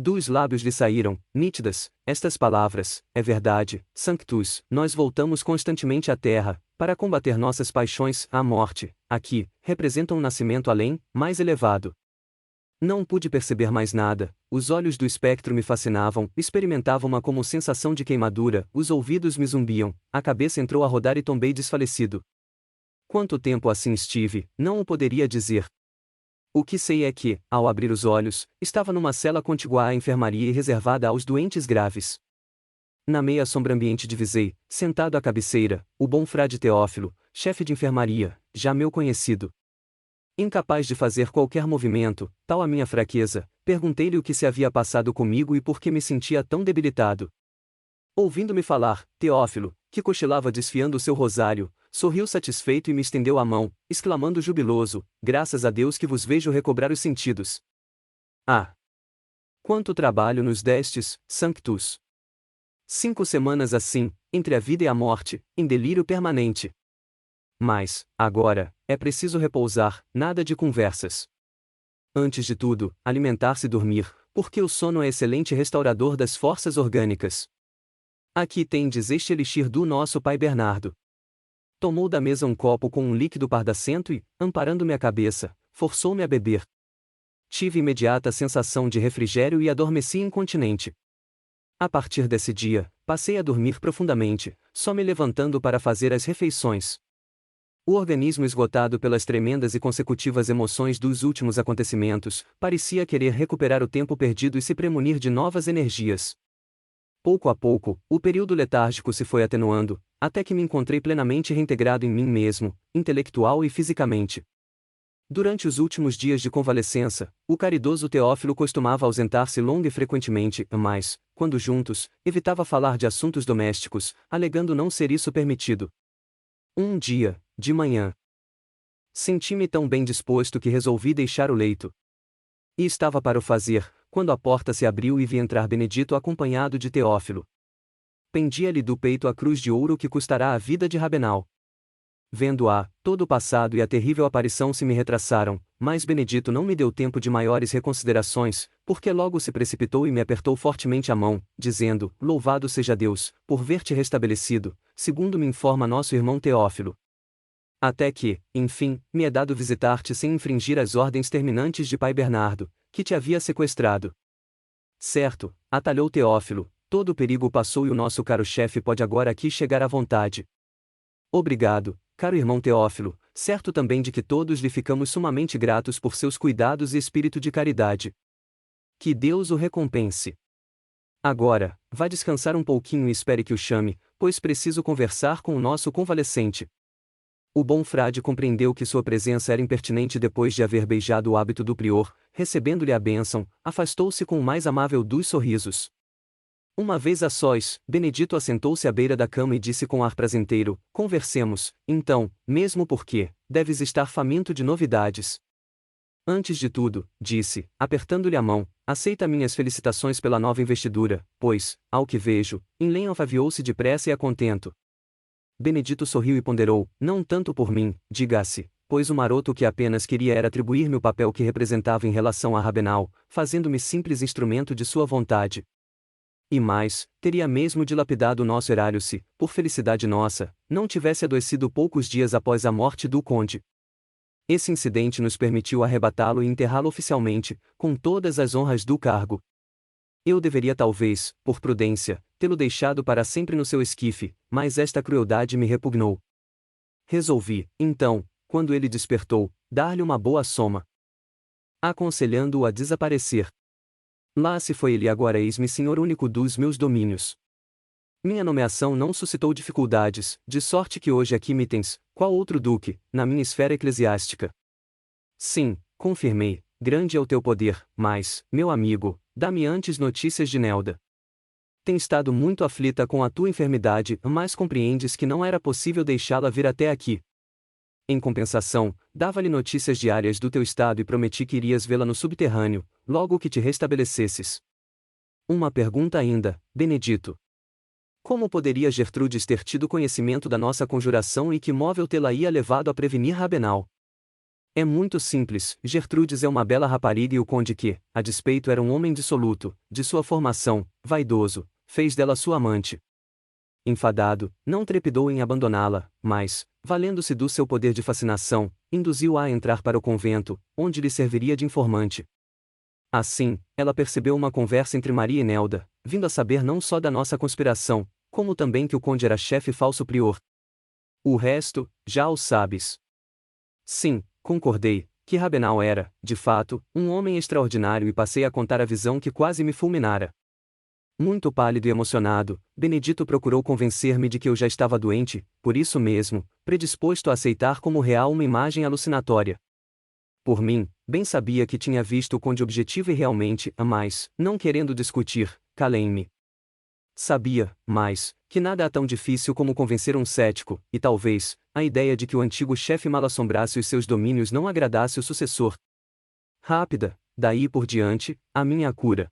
dos lábios lhe saíram, nítidas, estas palavras: é verdade, Sanctus, nós voltamos constantemente à terra, para combater nossas paixões, a morte, aqui, representa um nascimento além, mais elevado. Não pude perceber mais nada, os olhos do espectro me fascinavam, experimentavam-ma como sensação de queimadura, os ouvidos me zumbiam, a cabeça entrou a rodar e tombei desfalecido. Quanto tempo assim estive, não o poderia dizer. O que sei é que, ao abrir os olhos, estava numa cela contígua à enfermaria e reservada aos doentes graves. Na meia sombra ambiente divisei, sentado à cabeceira, o bom frade Teófilo, chefe de enfermaria, já meu conhecido. Incapaz de fazer qualquer movimento, tal a minha fraqueza, perguntei-lhe o que se havia passado comigo e por que me sentia tão debilitado. Ouvindo-me falar, Teófilo, que cochilava desfiando o seu rosário, sorriu satisfeito e me estendeu a mão, exclamando jubiloso: Graças a Deus que vos vejo recobrar os sentidos. Ah! Quanto trabalho nos destes, Sanctus! 5 semanas assim, entre a vida e a morte, em delírio permanente. Mas, agora, é preciso repousar, nada de conversas. Antes de tudo, alimentar-se e dormir, porque o sono é excelente restaurador das forças orgânicas. Aqui tendes este elixir do nosso pai Bernardo. Tomou da mesa um copo com um líquido pardacento e, amparando-me a cabeça, forçou-me a beber. Tive imediata sensação de refrigério e adormeci incontinente. A partir desse dia, passei a dormir profundamente, só me levantando para fazer as refeições. O organismo esgotado pelas tremendas e consecutivas emoções dos últimos acontecimentos, parecia querer recuperar o tempo perdido e se premunir de novas energias. Pouco a pouco, o período letárgico se foi atenuando, até que me encontrei plenamente reintegrado em mim mesmo, intelectual e fisicamente. Durante os últimos dias de convalescença, o caridoso Teófilo costumava ausentar-se longa e frequentemente, mas, quando juntos, evitava falar de assuntos domésticos, alegando não ser isso permitido. Um dia, de manhã, senti-me tão bem disposto que resolvi deixar o leito. E estava para o fazer, quando a porta se abriu e vi entrar Benedito acompanhado de Teófilo. Pendia-lhe do peito a cruz de ouro que custará a vida de Rabenal. Vendo-a, todo o passado e a terrível aparição se me retraçaram, mas Benedito não me deu tempo de maiores reconsiderações, porque logo se precipitou e me apertou fortemente a mão, dizendo: Louvado seja Deus, por ver-te restabelecido, segundo me informa nosso irmão Teófilo. Até que, enfim, me é dado visitar-te sem infringir as ordens terminantes de pai Bernardo, que te havia sequestrado. Certo, atalhou Teófilo, todo o perigo passou e o nosso caro chefe pode agora aqui chegar à vontade. Obrigado, caro irmão Teófilo, certo também de que todos lhe ficamos sumamente gratos por seus cuidados e espírito de caridade. Que Deus o recompense. Agora, vá descansar um pouquinho e espere que o chame, pois preciso conversar com o nosso convalescente. O bom frade compreendeu que sua presença era impertinente depois de haver beijado o hábito do prior, recebendo-lhe a bênção, afastou-se com o mais amável dos sorrisos. Uma vez a sós, Benedito assentou-se à beira da cama e disse com ar prazenteiro: Conversemos, então, mesmo porque, deves estar faminto de novidades. Antes de tudo, disse, apertando-lhe a mão, aceita minhas felicitações pela nova investidura, pois, ao que vejo, Enlenhoff aviou-se depressa e a contento. Benedito sorriu e ponderou: não tanto por mim, diga-se, pois o maroto que apenas queria era atribuir-me o papel que representava em relação a Rabenal, fazendo-me simples instrumento de sua vontade. E mais, teria mesmo dilapidado o nosso erário se, por felicidade nossa, não tivesse adoecido poucos dias após a morte do conde. Esse incidente nos permitiu arrebatá-lo e enterrá-lo oficialmente, com todas as honras do cargo. Eu deveria talvez, por prudência, tê-lo deixado para sempre no seu esquife, mas esta crueldade me repugnou. Resolvi, então, quando ele despertou, dar-lhe uma boa soma, aconselhando-o a desaparecer. Lá se foi ele e agora eis-me senhor único dos meus domínios. Minha nomeação não suscitou dificuldades, de sorte que hoje aqui me tens, qual outro duque, na minha esfera eclesiástica. Sim, confirmei, grande é o teu poder, mas, meu amigo, dá-me antes notícias de Nelda. Tem estado muito aflita com a tua enfermidade, mas compreendes que não era possível deixá-la vir até aqui. Em compensação, dava-lhe notícias diárias do teu estado e prometi que irias vê-la no subterrâneo, logo que te restabelecesses. Uma pergunta ainda, Benedito. Como poderia Gertrudes ter tido conhecimento da nossa conjuração e que móvel tê-la-ia levado a prevenir Rabenal? É muito simples, Gertrudes é uma bela rapariga e o conde que, a despeito era um homem dissoluto, de sua formação, vaidoso, fez dela sua amante. Enfadado, não trepidou em abandoná-la, mas, valendo-se do seu poder de fascinação, induziu-a a entrar para o convento, onde lhe serviria de informante. Assim, ela percebeu uma conversa entre Maria e Nelda, vindo a saber não só da nossa conspiração, como também que o conde era chefe falso prior. O resto, já o sabes. Sim, concordei, que Rabenal era, de fato, um homem extraordinário e passei a contar a visão que quase me fulminara. Muito pálido e emocionado, Benedito procurou convencer-me de que eu já estava doente, por isso mesmo, predisposto a aceitar como real uma imagem alucinatória. Por mim, bem sabia que tinha visto o conde objetivo e realmente, mas, não querendo discutir, calei-me. Sabia, mas, que nada há tão difícil como convencer um cético, e talvez, a ideia de que o antigo chefe mal-assombrasse os seus domínios não agradasse o sucessor. Rápida, daí por diante, a minha cura.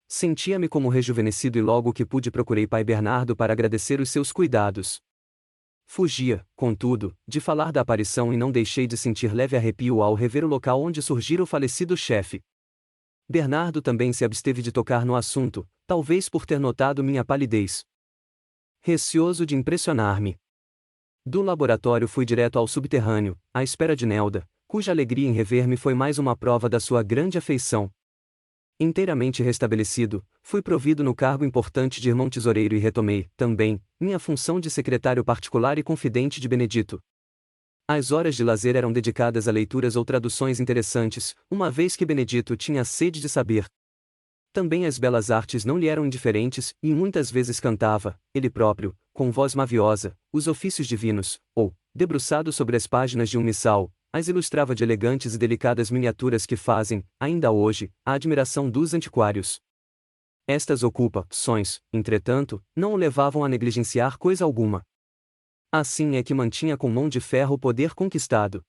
Sentia-me como rejuvenescido e logo que pude procurei pai Bernardo para agradecer os seus cuidados. Fugia, contudo, de falar da aparição e não deixei de sentir leve arrepio ao rever o local onde surgira o falecido chefe. Bernardo também se absteve de tocar no assunto, talvez por ter notado minha palidez. Receoso de impressionar-me. Do laboratório fui direto ao subterrâneo, à espera de Nelda, cuja alegria em rever-me foi mais uma prova da sua grande afeição. Inteiramente restabelecido, fui provido no cargo importante de irmão tesoureiro e retomei, também, minha função de secretário particular e confidente de Benedito. As horas de lazer eram dedicadas a leituras ou traduções interessantes, uma vez que Benedito tinha sede de saber. Também as belas artes não lhe eram indiferentes, e muitas vezes cantava, ele próprio, com voz maviosa, os ofícios divinos, ou, debruçado sobre as páginas de um missal, as ilustrava de elegantes e delicadas miniaturas que fazem, ainda hoje, a admiração dos antiquários. Estas ocupações, entretanto, não o levavam a negligenciar coisa alguma. Assim é que mantinha com mão de ferro o poder conquistado.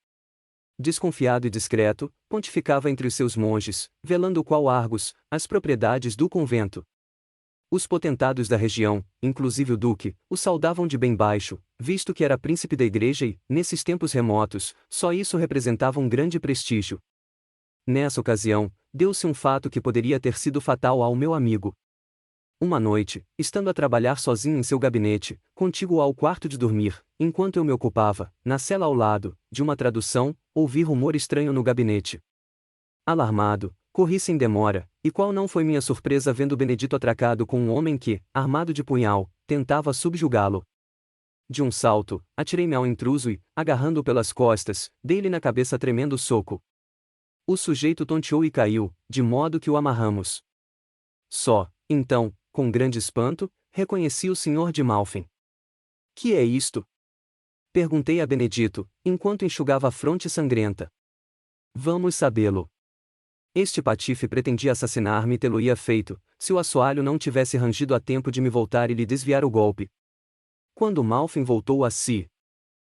Desconfiado e discreto, pontificava entre os seus monges, velando qual Argos, as propriedades do convento. Os potentados da região, inclusive o duque, o saudavam de bem baixo, visto que era príncipe da igreja e, nesses tempos remotos, só isso representava um grande prestígio. Nessa ocasião, deu-se um fato que poderia ter sido fatal ao meu amigo. Uma noite, estando a trabalhar sozinho em seu gabinete, contíguo ao quarto de dormir, enquanto eu me ocupava, na cela ao lado, de uma tradução, ouvi rumor estranho no gabinete. Alarmado, corri sem demora, e qual não foi minha surpresa vendo Benedito atracado com um homem que, armado de punhal, tentava subjugá-lo. De um salto, atirei-me ao intruso e, agarrando-o pelas costas, dei-lhe na cabeça tremendo soco. O sujeito tonteou e caiu, de modo que o amarramos. Só, então, com grande espanto, reconheci o Sr. de Malfin. Que é isto? Perguntei a Benedito, enquanto enxugava a fronte sangrenta. Vamos sabê-lo. Este patife pretendia assassinar-me e tê-lo-ia feito, se o assoalho não tivesse rangido a tempo de me voltar e lhe desviar o golpe. Quando Malfin voltou a si,